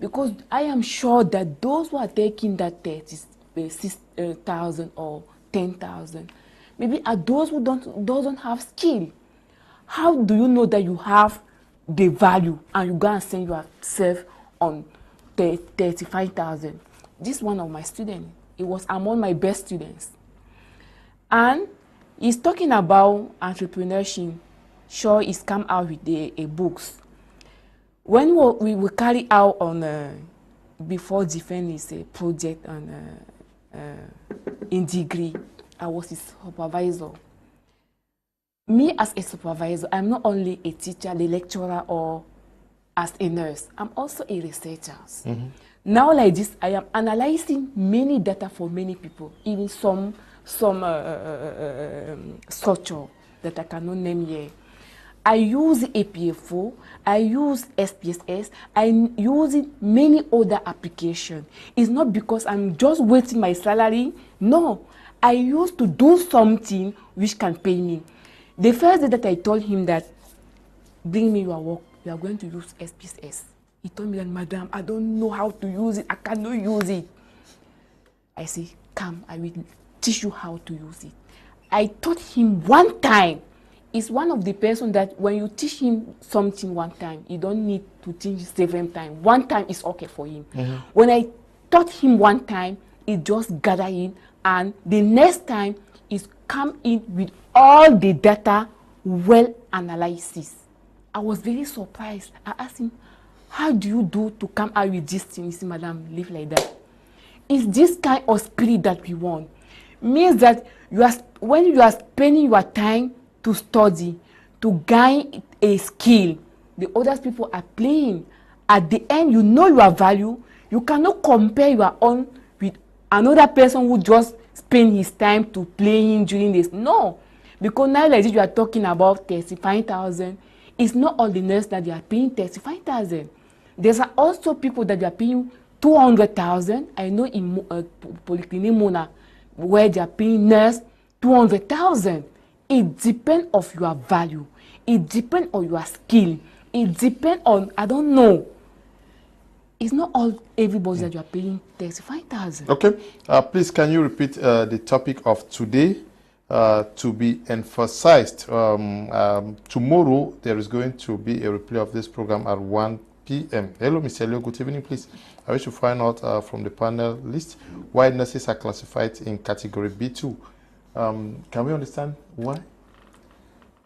Speaker 5: Because I am sure that those who are taking that 36,000 or 10,000, maybe are those who doesn't have skill. How do you know that you have the value and you go and send yourself on 35,000? This is one of my students. He was among my best students, and he's talking about entrepreneurship. Sure, he's come out with a books. When we will carry out on before defending his project on in degree, I was his supervisor. Me as a supervisor, I'm not only a teacher, the lecturer, or as a nurse, I'm also a researcher. Now like this, I am analyzing many data for many people, even some structure that I cannot name here. I use APFO, I use SPSS, I use many other applications. It's not because I'm just waiting my salary. No, I used to do something which can pay me. The first day that I told him that, bring me your work, you are going to use SPSS. He told me that, Madam, I don't know how to use it. I cannot use it. I say, come, I will teach you how to use it. I taught him one time. It's one of the person that when you teach him something one time, you don't need to teach 7 times. One time is okay for him. When I taught him one time, he just gathered in, and the next time is come in with all the data, well analysis. I was very surprised. I asked him, how do you do to come out with this thing? He said, Madam, live like that. It's this kind of spirit that we want. Means that when you are spending your time to study, to gain a skill, the other people are playing. At the end, you know your value. You cannot compare your own with another person who just spend his time to playing during this. No, because now like this, you are talking about 35,000. It's not all the nurses that they are paying 35,000. There's also people that they are paying 200,000. I know in Polyclinic Mona, where they are paying nurse 200,000. It depends on your value. It depends on your skill. It depends on, I don't know. It's not all everybody that you are paying 35,000.
Speaker 1: Okay. Please, can you repeat the topic of today to be emphasized? Tomorrow, there is going to be a replay of this program at 1 p.m. Hello, Mr. Leo. Good evening, please. I wish to find out from the panel list why nurses are classified in category B2. Can we understand why?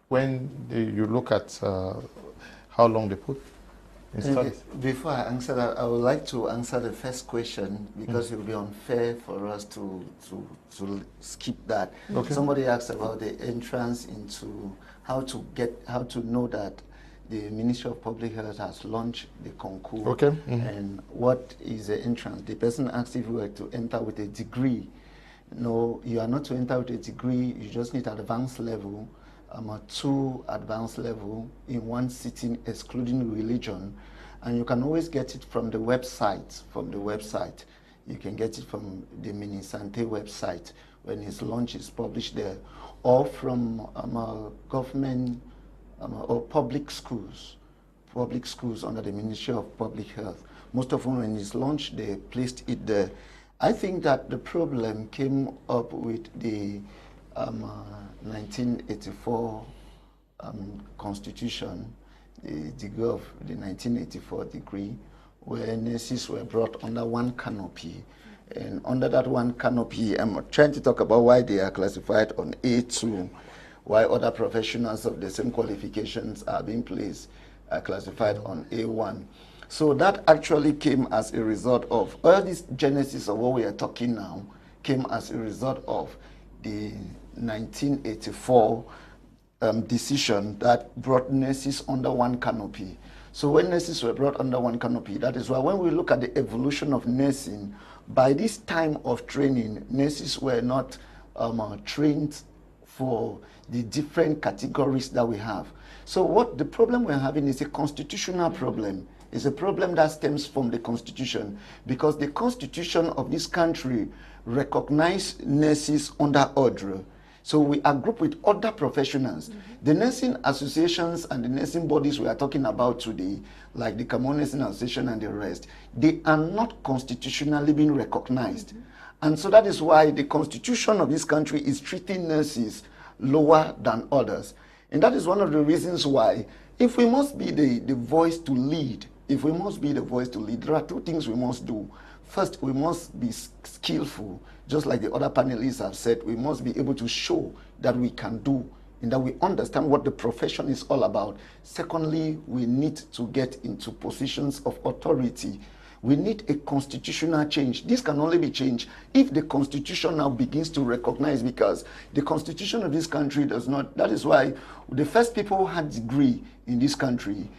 Speaker 1: When you look at how long they put in studies?
Speaker 3: Before I answer that, I would like to answer the first question because it would be unfair for us to skip that.
Speaker 1: Okay.
Speaker 3: Somebody asked about the entrance into how to know that the Ministry of Public Health has launched the concours.
Speaker 1: Okay.
Speaker 3: And what is the entrance? The person asks if you were to enter with a degree. No, you are not to enter with a degree. You just need advanced level, 2 advanced level in one sitting, excluding religion. And you can always get it from the website. You can get it from the Minisante website. When its launch is published there, or from government or public schools under the Ministry of Public Health. Most of them, when it's launched, they placed it there. I think that the problem came up with the 1984 Constitution, the degree of the 1984 degree, where nurses were brought under one canopy. And under that one canopy, I'm trying to talk about why they are classified on A2, why other professionals of the same qualifications are being placed, are classified on A1. So that actually came as a result of, all this genesis of what we are talking now, came as a result of the 1984 decision that brought nurses under one canopy. So when nurses were brought under one canopy, that is why when we look at the evolution of nursing, by this time of training, nurses were not trained for the different categories that we have. So what the problem we're having is a constitutional problem. It's a problem that stems from the Constitution, because the Constitution of this country recognizes nurses under order. So we are grouped with other professionals. The nursing associations and the nursing bodies we are talking about today, like the Cameroon Nursing Association and the rest, they are not constitutionally being recognized. And so that is why the Constitution of this country is treating nurses lower than others. And that is one of the reasons why, if we must be the voice to lead, there are 2 things we must do. First, we must be skillful. Just like the other panelists have said, we must be able to show that we can do and that we understand what the profession is all about. Secondly, we need to get into positions of authority. We need a constitutional change. This can only be changed if the Constitution now begins to recognize, because the Constitution of this country does not. That is why the first people who had degree in this country,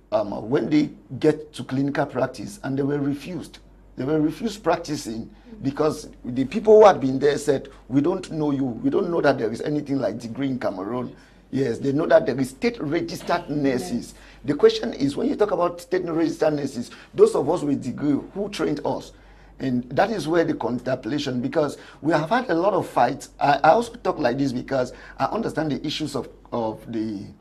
Speaker 3: when they get to clinical practice, and they were refused. They were refused practicing because the people who had been there said, we don't know you. We don't know that there is anything like degree in Cameroon. Yes, they know that there is state-registered nurses. The question is, when you talk about state-registered nurses, those of us with degree, who trained us? And that is where the contemplation, because we have had a lot of fights. I also talk like this because I understand the issues of the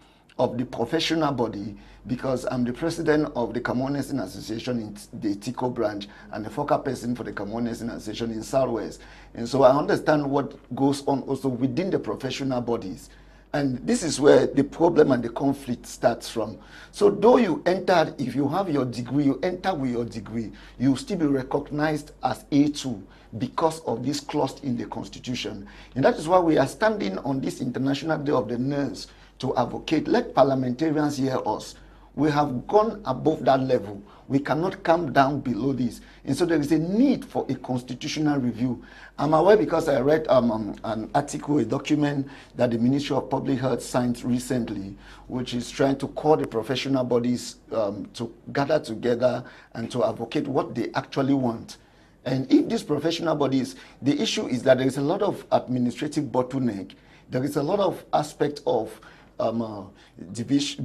Speaker 3: professional body, because I'm the president of the Cameroon Nursing Association in the Tico branch and the focal person for the Cameroon Nursing Association in Southwest. And so I understand what goes on also within the professional bodies. And this is where the problem and the conflict starts from. So though you entered, if you have your degree, you enter with your degree, you will still be recognized as A2 because of this clause in the Constitution. And that is why we are standing on this International Day of the Nurse to advocate. Let parliamentarians hear us. We have gone above that level. We cannot come down below this. And so there is a need for a constitutional review. I'm aware because I read an article, a document that the Ministry of Public Health signed recently, which is trying to call the professional bodies to gather together and to advocate what they actually want. And if these professional bodies, the issue is that there is a lot of administrative bottleneck. There is a lot of aspect of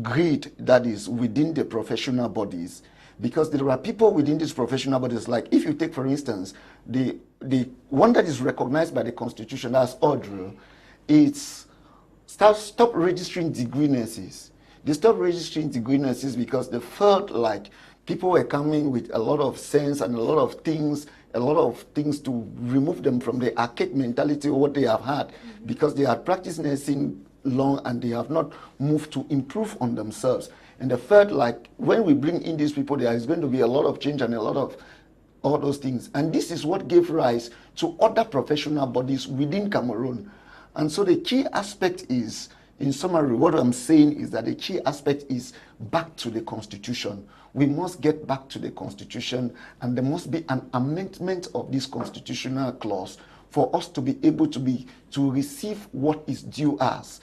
Speaker 3: greed that is within the professional bodies, because there are people within these professional bodies, like if you take for instance the one that is recognized by the Constitution as Odile, it's stop registering degree nurses. They stopped registering degree nurses because they felt like people were coming with a lot of sense and a lot of things to remove them from the archaic mentality of what they have had, because they had practiced nursing long and they have not moved to improve on themselves. And they felt like when we bring in these people, there is going to be a lot of change and a lot of all those things. And this is what gave rise to other professional bodies within Cameroon. And so the key aspect is, in summary, what I'm saying is that the key aspect is back to the Constitution. We must get back to the Constitution, and there must be an amendment of this constitutional clause for us to be able to receive what is due us.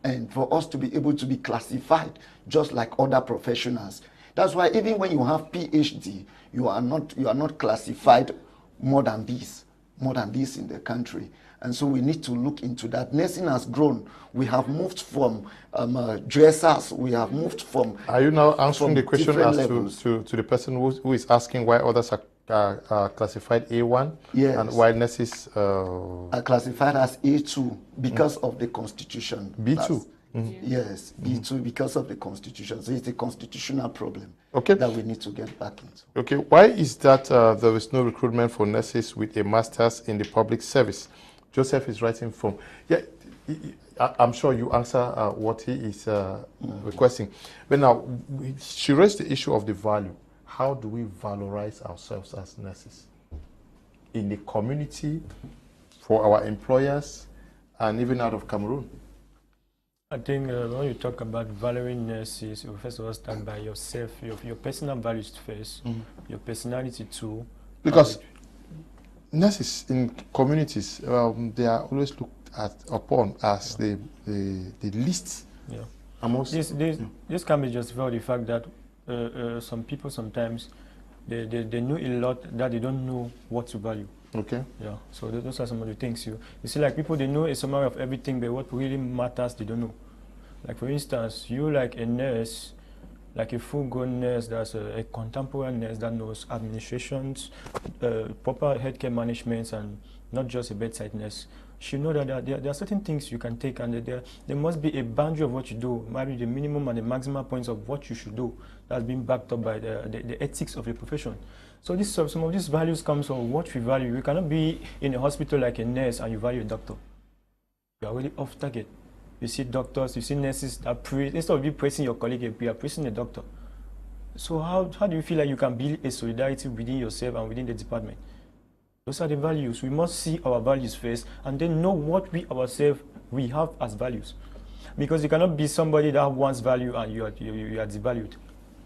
Speaker 3: and for us to be able to be classified just like other professionals. That's why even when you have PhD, you are not classified more than this in the country. And so we need to look into that. Nursing has grown. We have moved from dressers. We have moved from.
Speaker 1: Are you now answering the question as to the person who is asking why others are classified A1?
Speaker 3: Yes.
Speaker 1: And why nurses
Speaker 3: are classified as A2 because of the Constitution.
Speaker 1: B2?
Speaker 3: Yes, B2 because of the Constitution. So it's a constitutional problem
Speaker 1: that
Speaker 3: we need to get back into.
Speaker 1: Okay, why is that there is no recruitment for nurses with a master's in the public service? Joseph is writing from, I'm sure you answer what he is requesting. But now, she raised the issue of the value. How do we valorize ourselves as nurses in the community, for our employers, and even out of Cameroon?
Speaker 4: I think when you talk about valuing nurses, you first of all start by yourself, your personal values first, your personality too.
Speaker 1: Because nurses in communities, they are always looked upon as the least amongst.
Speaker 4: This can be justified by the fact that some people sometimes they know a lot that they don't know what to value.
Speaker 1: Okay.
Speaker 4: Yeah. So those are some of the things you see. Like people, they know a summary of everything, but what really matters, they don't know. Like for instance, you like a nurse, like a full-grown nurse, that's a contemporary nurse that knows administrations, proper healthcare management, and not just a bedside nurse. She know that there are certain things you can take, and there must be a boundary of what you do, maybe the minimum and the maximum points of what you should do. That's been backed up by the ethics of the profession. So some of these values comes from what we value. You cannot be in a hospital like a nurse and you value a doctor. You are already off target. You see doctors, you see nurses that praise, instead of you praising your colleague, you are praising the doctor. So how do you feel like you can build a solidarity within yourself and within the department? Those are the values. We must see our values first and then know what we ourselves we have as values. Because you cannot be somebody that wants value and you are devalued.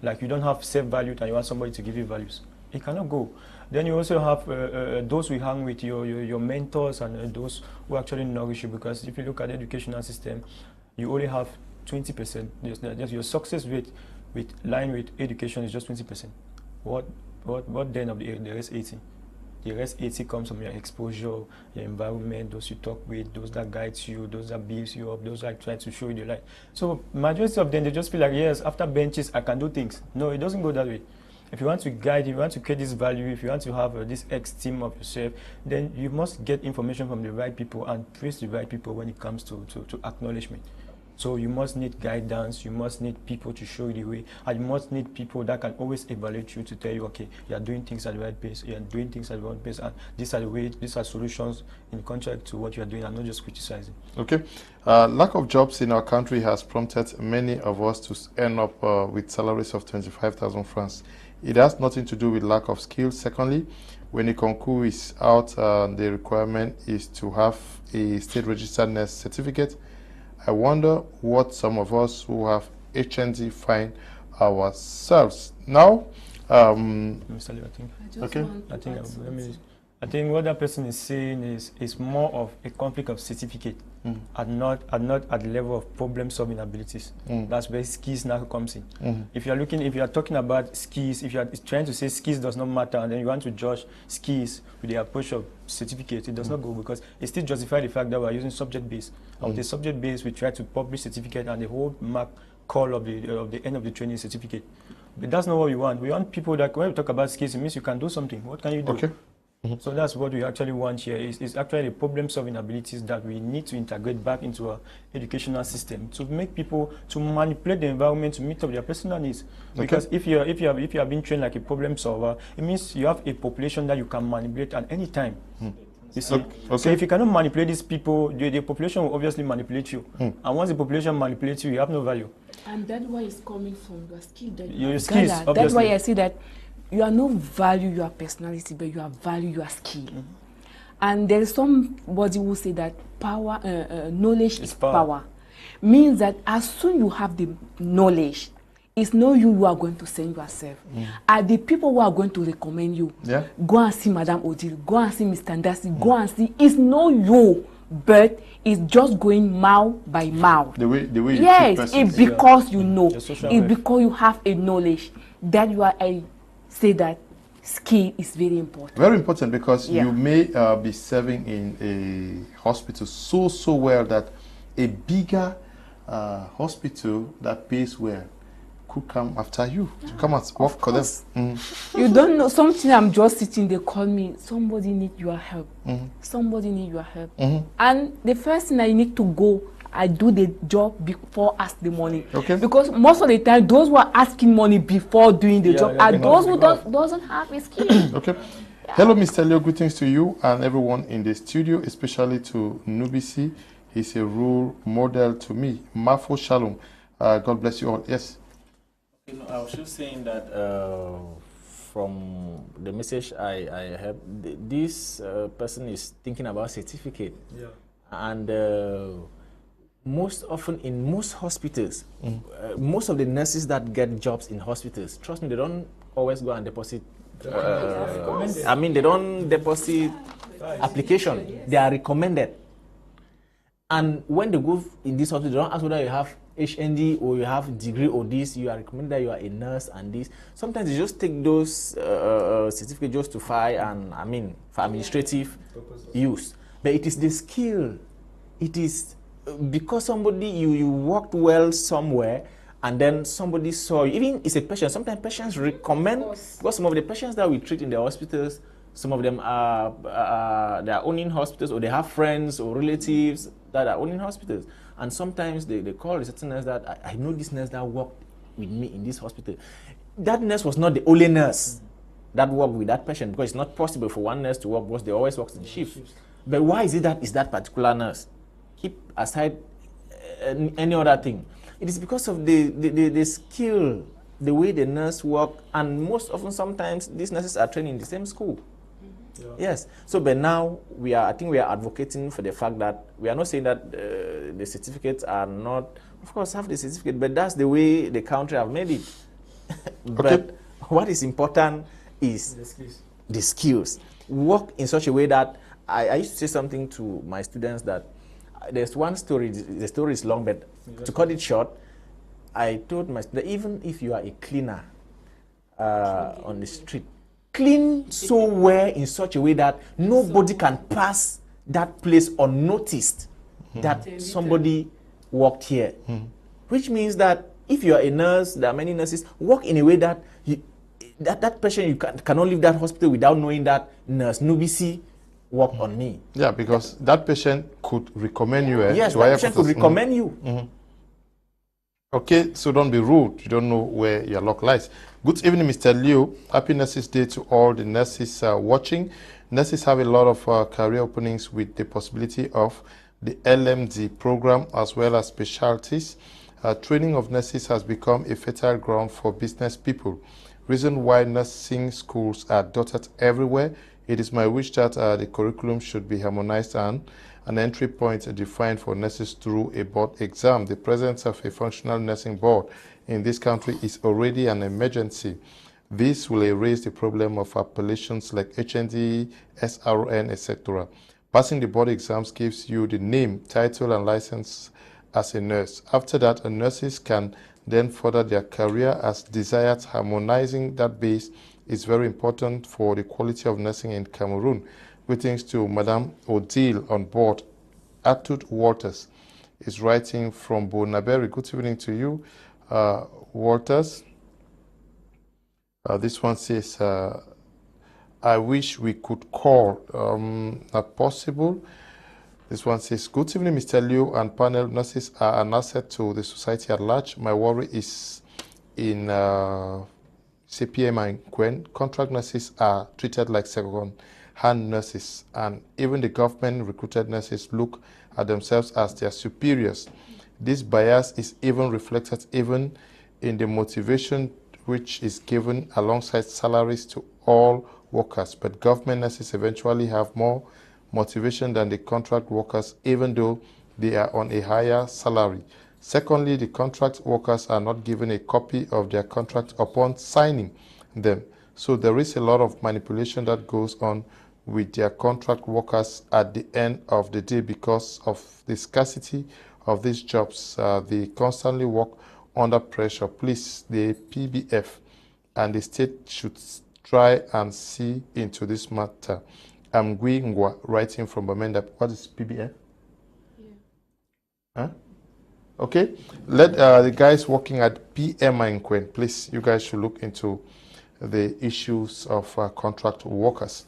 Speaker 4: Like you don't have self-value and you want somebody to give you values. It cannot go. Then you also have those who hang with your mentors and those who actually nourish you, because if you look at the educational system, you only have 20%. Just your success rate with education is just 20%. What then of the rest 80? The rest 80 comes from your exposure, your environment, those you talk with, those that guides you, those that builds you up, those that try to show you the light. So majority of them, they just feel like, yes, after benches, I can do things. No, it doesn't go that way. If you want to guide, if you want to create this value, if you want to have this esteem of yourself, then you must get information from the right people and praise the right people when it comes to acknowledgement. So you must need guidance, you must need people to show you the way, and you must need people that can always evaluate you to tell you, okay, you are doing things at the right pace, you are doing things at the right pace, and these are the ways, these are solutions in contrast to what you are doing, and not just criticizing.
Speaker 1: Okay. Lack of jobs in our country has prompted many of us to end up with salaries of 25,000 francs. It has nothing to do with lack of skills. Secondly, when a concours is out, the requirement is to have a state registered nurse certificate. I wonder what some of us who have HND find ourselves. Now,
Speaker 4: I think what that person is saying is more of a conflict of certificate and not at the level of problem-solving abilities. That's where skills now comes in. If you are talking about skills, if you are trying to say skills does not matter, and then you want to judge skills with the approach of certificate, it does not go, because it still justifies the fact that we are using subject-based. With the subject-based, we try to publish certificate, and the whole mark call of the end of the training certificate. But that's not what we want. We want people that when we talk about skills, it means you can do something. What can you do?
Speaker 1: Okay.
Speaker 4: So that's what we actually want here. Is actually the problem-solving abilities that we need to integrate back into our educational system to make people to manipulate the environment to meet up their personal needs. Because if you are being trained like a problem solver, it means you have a population that you can manipulate at any time. You see? Okay. So if you cannot manipulate these people, the population will obviously manipulate you. And once the population manipulates you, you have no value.
Speaker 5: And that's why it's coming from your skill.
Speaker 4: Your skills, obviously.
Speaker 5: That's why I see that you are not value your personality, but you are value your skill. And there is somebody who say that power, knowledge is power. Means that as soon you have the knowledge, it's not you who are going to send yourself. Are the people who are going to recommend you. Go and see Madame Odile, go and see Mr. Ndasi, go and see. It's not you. but it's just going mouth by mouth.
Speaker 1: The way you
Speaker 5: yes,
Speaker 1: treat
Speaker 5: it's because you know,
Speaker 4: Your social
Speaker 5: it's
Speaker 4: life.
Speaker 5: because you have a knowledge that you are. I say that skill is very important.
Speaker 1: Very important, because
Speaker 5: Yeah.
Speaker 1: you may be serving in a hospital so well that a bigger hospital that pays well could come after you to come and work for them.
Speaker 5: You don't know something. I'm just sitting. They call me. Somebody need your help. Somebody need your help. And the first thing I need to go, I do the job before ask the money.
Speaker 1: Okay.
Speaker 5: Because most of the time, those who are asking money before doing the job are
Speaker 4: they
Speaker 5: those who
Speaker 4: have
Speaker 5: doesn't have a skill.
Speaker 1: Okay. Hello, Mr. Leo. Greetings to you and everyone in the studio, especially to Nubisi. He's a role model to me. Mafo Shalom. God bless you all. Yes.
Speaker 2: You know, I was just saying that from the message I have, this person is thinking about certificate.
Speaker 4: Yeah.
Speaker 2: And most often in most hospitals, most of the nurses that get jobs in hospitals, trust me, they don't always go and deposit. I mean, they don't deposit application. They are recommended. And when they go in this hospital, they don't ask whether you have HND or you have degree or this. You are recommended that you are a nurse and this. Sometimes they just take those certificates just to file and, I mean, for administrative use. But it is the skill. It is because somebody, you worked well somewhere and then somebody saw you. Even it's a patient. Sometimes patients recommend, because some of the patients that we treat in the hospitals, some of them are they are owning hospitals, or they have friends or relatives that are owning hospitals. And sometimes they call a certain nurse that, I know this nurse that worked with me in this hospital. That nurse was not the only nurse that worked with that patient, because it's not possible for one nurse to work, because they always work in shifts. But why is it that is that particular nurse? Keep aside any other thing. It is because of the skill, the way the nurse work, and most often sometimes these nurses are trained in the same school. Yeah. Yes. So, but now I think we are advocating for the fact that we are not saying that the certificates are not, of course, have the certificate, but that's the way the country have made it. But what is important is the skills. Work in such a way that I used to say something to my students that there's one story. The story is long, but to cut it short, I told my students, even if you are a cleaner on the street, clean so well in such a way that nobody can pass that place unnoticed that somebody worked here. Which means that if you are a nurse, there are many nurses, work in a way that that patient, you cannot leave that hospital without knowing that nurse Nubisi worked on me.
Speaker 1: Yeah, because that patient could recommend you.
Speaker 2: Yes, that patient could recommend you.
Speaker 1: Okay, so don't be rude. You don't know where your luck lies. Good evening, Mr. Leo. Happy Nurses Day to all the nurses watching. Nurses have a lot of career openings with the possibility of the LMD program as well as specialties. Training of nurses has become a fertile ground for business people. Reason why nursing schools are dotted everywhere. It is my wish that the curriculum should be harmonized and an entry point defined for nurses through a board exam. The presence of a functional nursing board in this country is already an emergency. This will erase the problem of appellations like HND, SRN, etc. Passing the board exams gives you the name, title, and license as a nurse. After that, nurses can then further their career as desired. Harmonizing that base is very important for the quality of nursing in Cameroon. Greetings to Madame Odile on board. Atut Walters is writing from Bonaberi. Good evening to you, Walters. This one says, I wish we could call. Not possible. This one says, good evening, Mr. Leo and panel. Nurses are an asset to the society at large. My worry is in CPM and Gwen. Contract nurses are treated like second-hand nurses, and even the government-recruited nurses look at themselves as their superiors. This bias is even reflected even in the motivation which is given alongside salaries to all workers, but government nurses eventually have more motivation than the contract workers, even though they are on a higher salary. Secondly, the contract workers are not given a copy of their contract upon signing them. So there is a lot of manipulation that goes on with their contract workers at the end of the day because of the scarcity of these jobs. They constantly work under pressure. Please, the PBF and the state should try and see into this matter. I'm Gwingwa, writing from Bamenda. What is PBF? Yeah. Huh? Okay. Let the guys working at PM and Quen, please, you guys should look into the issues of contract workers.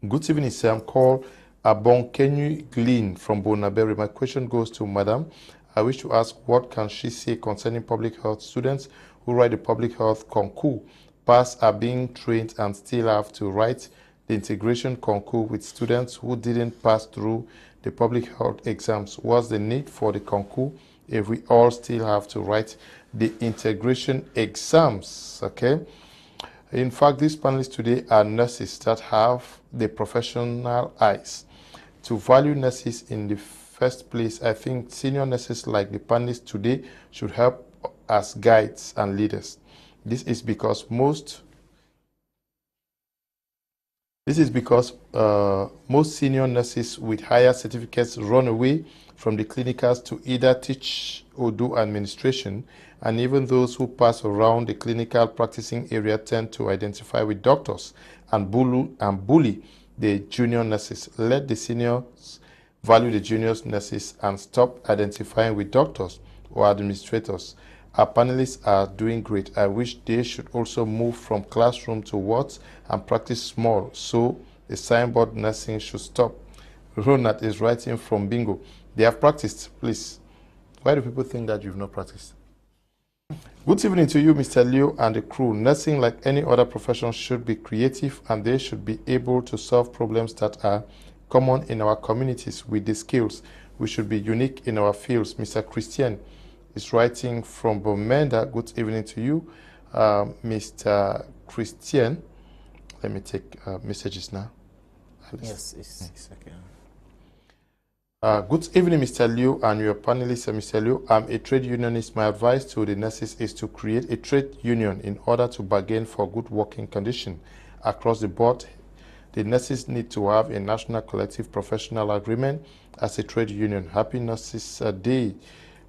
Speaker 1: Good evening, sir. I'm called Abonkenyu Glyn from Bonaberi. My question goes to Madam. I wish to ask, what can she say concerning public health students who write the public health concours, pass, are being trained and still have to write the integration concours with students who didn't pass through the public health exams? What's the need for the concours if we all still have to write the integration exams? Okay. In fact, these panelists today are nurses that have the professional eyes. To value nurses in the first place, I think senior nurses like the panelists today should help as guides and leaders. This is because most senior nurses with higher certificates run away from the clinicals to either teach or do administration, and even those who pass around the clinical practicing area tend to identify with doctors and bully the junior nurses. Let the seniors value the junior nurses and stop identifying with doctors or administrators. Our panelists are doing great. I wish they should also move from classroom to wards and practice small, so the signboard nursing should stop. Ronald is writing from Bingo. They have practiced, please. Why do people think that you've not practiced? Good evening to you, Mr. Leo and the crew. Nursing, like any other profession, should be creative, and they should be able to solve problems that are common in our communities with the skills. We should be unique in our fields. Mr. Christian is writing from Bomenda. Good evening to you, Mr. Christian. Let me take messages now.
Speaker 2: Yes, it's okay.
Speaker 1: Good evening, Mr. Liu and your panelists. Mr. Liu, I'm a trade unionist. My advice to the nurses is to create a trade union in order to bargain for good working conditions across the board. The nurses need to have a national collective professional agreement as a trade union. Happy Nurses Day.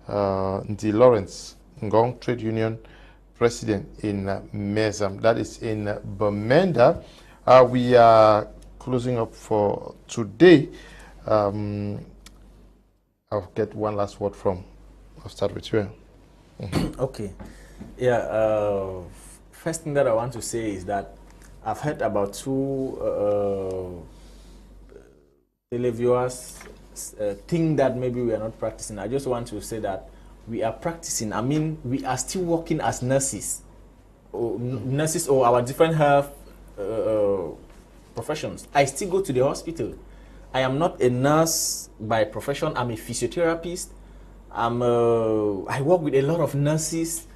Speaker 1: Ndi Lawrence, Ngong Trade Union President in Mezam. That is in Bamenda. We are closing up for today. I'll get one last word from, I'll start with you.
Speaker 2: Okay. Yeah, first thing that I want to say is that I've heard about two televiewers think that maybe we are not practicing. I just want to say that we are practicing. I mean, we are still working as nurses, nurses or our different health professions. I still go to the hospital. I am not a nurse by profession. I'm a physiotherapist. I work with a lot of nurses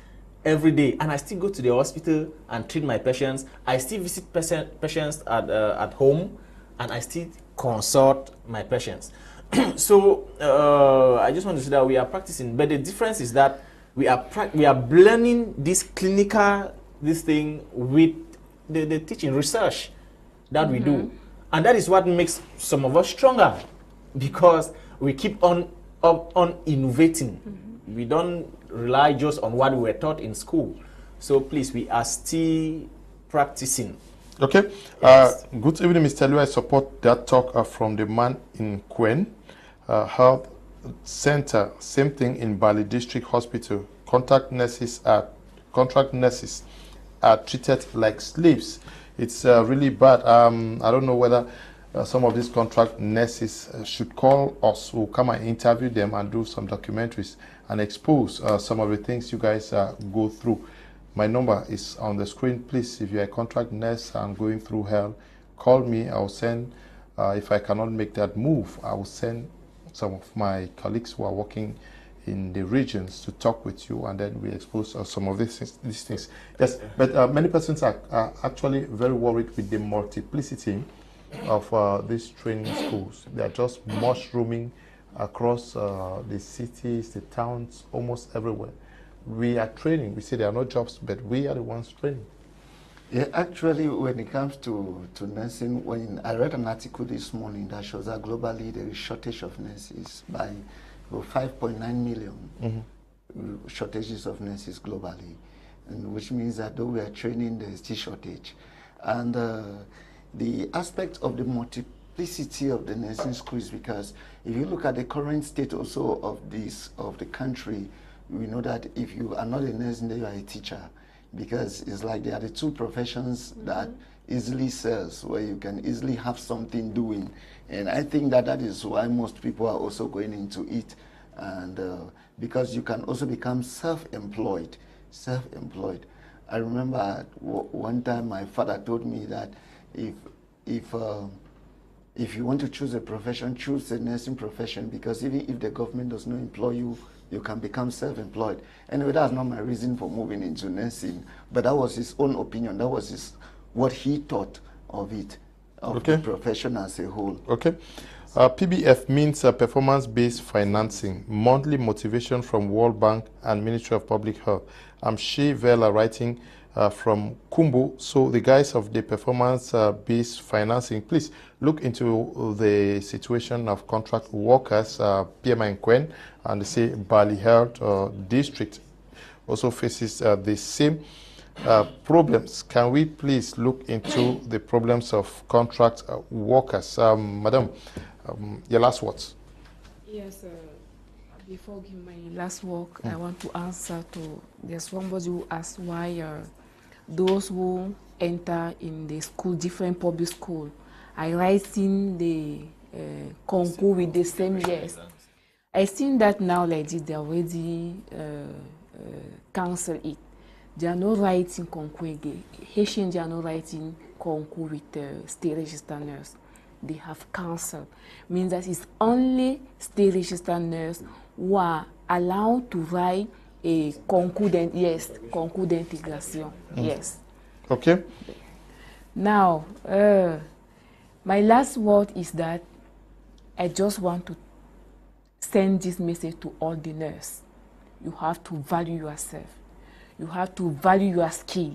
Speaker 2: every day, and I still go to the hospital and treat my patients. I still visit patients at home, and I still consult my patients. So I just want to say that we are practicing, but the difference is that we are blending this clinical thing with the teaching research that we do. And that is what makes some of us stronger, because we keep on innovating. We don't rely just on what we were taught in school. So please, we are still practicing.
Speaker 1: Okay. Yes. Good evening, Mr. Liu. I support that talk from the man in Quen Health Center. Same thing in Bali District Hospital. Contract nurses are treated like slaves. It's really bad. I don't know whether some of these contract nurses should call us. We'll come and interview them and do some documentaries and expose some of the things you guys go through. My number is on the screen. Please, if you're a contract nurse and going through hell, call me. I'll send, if I cannot make that move, I will send some of my colleagues who are working in the regions to talk with you, and then we expose some of these things. Yes, but many persons are actually very worried with the multiplicity of these training schools. They are just mushrooming across the cities, the towns, almost everywhere. We are training. We say there are no jobs, but we are the ones training.
Speaker 3: Yeah, actually, when it comes to nursing, when I read an article this morning that shows that globally there is shortage of nurses by 5.9 million shortages of nurses globally, and which means that though we are training, there is still shortage. And the aspect of the multiplicity of the nursing schools, because if you look at the current state also of the country, we know that if you are not a nurse, then you are a teacher. Because it's like they are the two professions that easily sells, where you can easily have something doing. And I think that that is why most people are also going into it. And because you can also become self-employed. I remember one time my father told me that if you want to choose a profession, choose a nursing profession, because even if the government does not employ you, you can become self-employed. Anyway, that's not my reason for moving into nursing, but that was his own opinion. That was what he thought of it, of the profession as a whole.
Speaker 1: Okay. PBF means performance-based financing, monthly motivation from World Bank and Ministry of Public Health. I'm Shea Vela writing from Kumbu. So the guys of the performance-based financing, please look into the situation of contract workers, PMI and Quen, and say Bali Health District also faces the same problems. Can we please look into the problems of contract workers? Madam, your last words.
Speaker 5: Yes, before giving my last word, I want to answer to, there's somebody who asked why those who enter in the school, different public school, are writing the concours with the same years. I think that now like this, they already cancel it. They are not writing concours again. Haitians are not writing concours with state registered nurse. They have cancelled. Means that it's only state registered nurse who are allowed to write a concours d'intégration. Yes.
Speaker 1: Okay.
Speaker 5: Now, my last word is that I just want to send this message to all the nurses. You have to value yourself. You have to value your skill.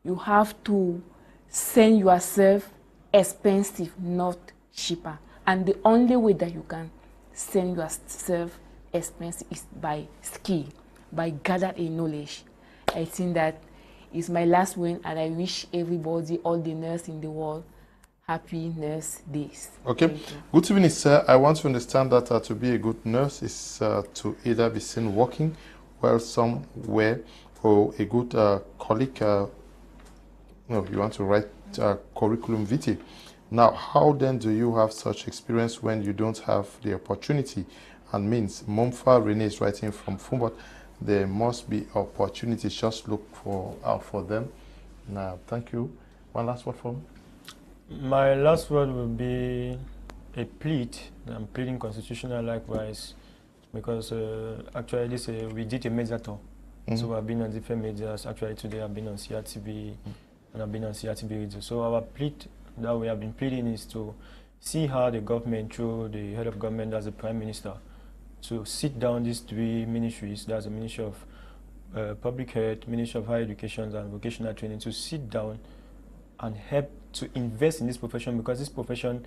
Speaker 5: You have to send yourself expensive, not cheaper. And the only way that you can send yourself expensive is by skill, by gathering knowledge. I think that is my last win, and I wish everybody, all the nurses in the world, happy nurse days.
Speaker 1: Okay. Good evening, sir. I want to understand that to be a good nurse is to either be seen working well somewhere, or a good colleague. No, you want to write curriculum vitae. Now, how then do you have such experience when you don't have the opportunity and means? Momfa Rene is writing from Fumbot. There must be opportunities. Just look out for them. Now, thank you. One last word from.
Speaker 4: My last word will be a plea. I'm pleading constitutional likewise, because actually this we did a media tour. So I've been on different medias. Actually today I've been on CRTV and I've been on CRTV radio. So our plea that we have been pleading is to see how the government, through the head of government as the Prime Minister, to sit down these three ministries, that's the Ministry of Public Health, Ministry of Higher Education and Vocational Training, to sit down and help to invest in this profession, because this profession,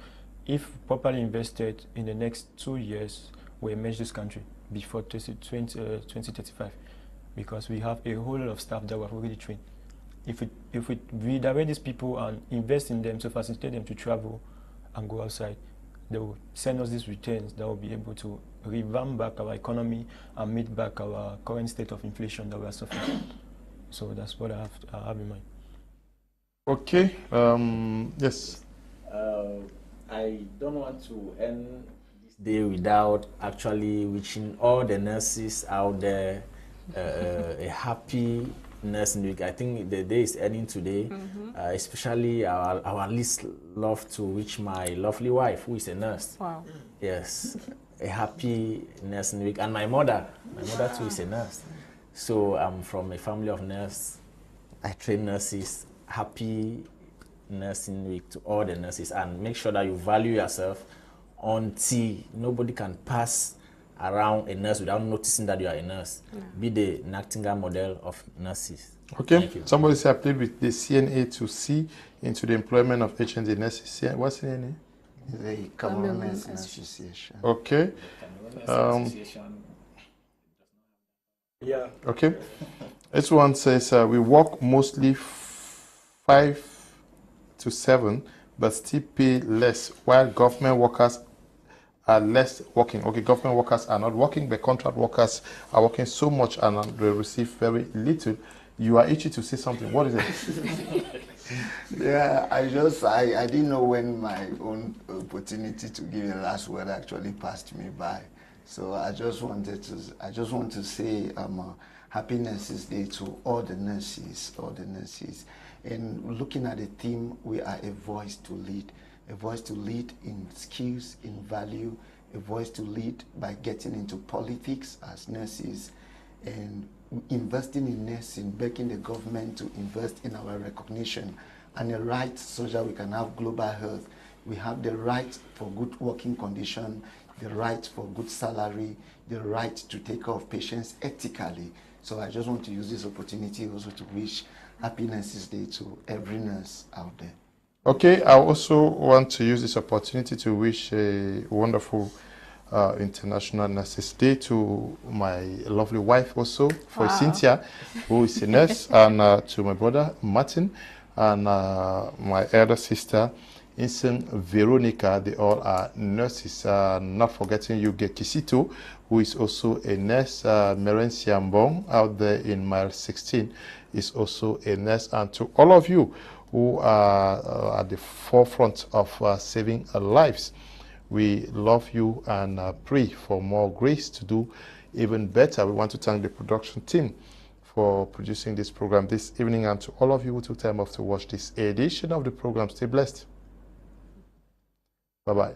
Speaker 4: if properly invested in the next 2 years, will emerge this country before 2035, because we have a whole lot of staff that we have already trained. If we redirect these people and invest in them to facilitate them to travel and go outside, they will send us these returns that will be able to revamp back our economy and meet back our current state of inflation that we are suffering. So that's what I have in mind.
Speaker 1: Okay. Yes.
Speaker 2: I don't want to end this day without actually wishing all the nurses out there a happy Nursing Week. I think the day is ending today. Especially our least love to wish my lovely wife, who is a nurse.
Speaker 5: Wow.
Speaker 2: Yes, a happy Nursing Week, and my mother too is a nurse. So I'm from a family of nurses. I train nurses. Happy Nursing Week to all the nurses, and make sure that you value yourself until nobody can pass around a nurse without noticing that you are a nurse. Be the Nsungkikang model of nurses.
Speaker 1: Okay, somebody said I played with the CNA to see into the employment of HND nurses. What's CNA?
Speaker 3: The Cameroon Nurses Association.
Speaker 1: Okay.
Speaker 4: Yeah.
Speaker 1: Okay. This one says we work mostly 5 to 7, but still pay less, while government workers are less working. Okay, government workers are not working, but contract workers are working so much and they receive very little. You are itchy to say something. What is it?
Speaker 3: Yeah, I didn't know when my own opportunity to give a last word actually passed me by. So I just want to say Happy Nurses Day to all the nurses. And looking at the theme, we are a voice to lead in skills, in value, a voice to lead by getting into politics as nurses and investing in nursing, begging the government to invest in our recognition and a right so that we can have global health. We have the right for good working condition, the right for good salary, the right to take care of patients ethically. So I just want to use this opportunity also to wish Happy Nurses Day to every nurse out there.
Speaker 1: Okay, I also want to use this opportunity to wish a wonderful International Nurses Day to my lovely wife also, for Cynthia, who is a nurse, and to my brother Martin, and my elder sister Veronica. They all are nurses. Not forgetting you, Kisito, who is also a nurse. Merencia Mbong out there in mile 16 is also a nurse. And to all of you who are at the forefront of saving lives, we love you and pray for more grace to do even better. We want to thank the production team for producing this program this evening, and to all of you who took time off to watch this edition of the program. Stay blessed. Bye-bye.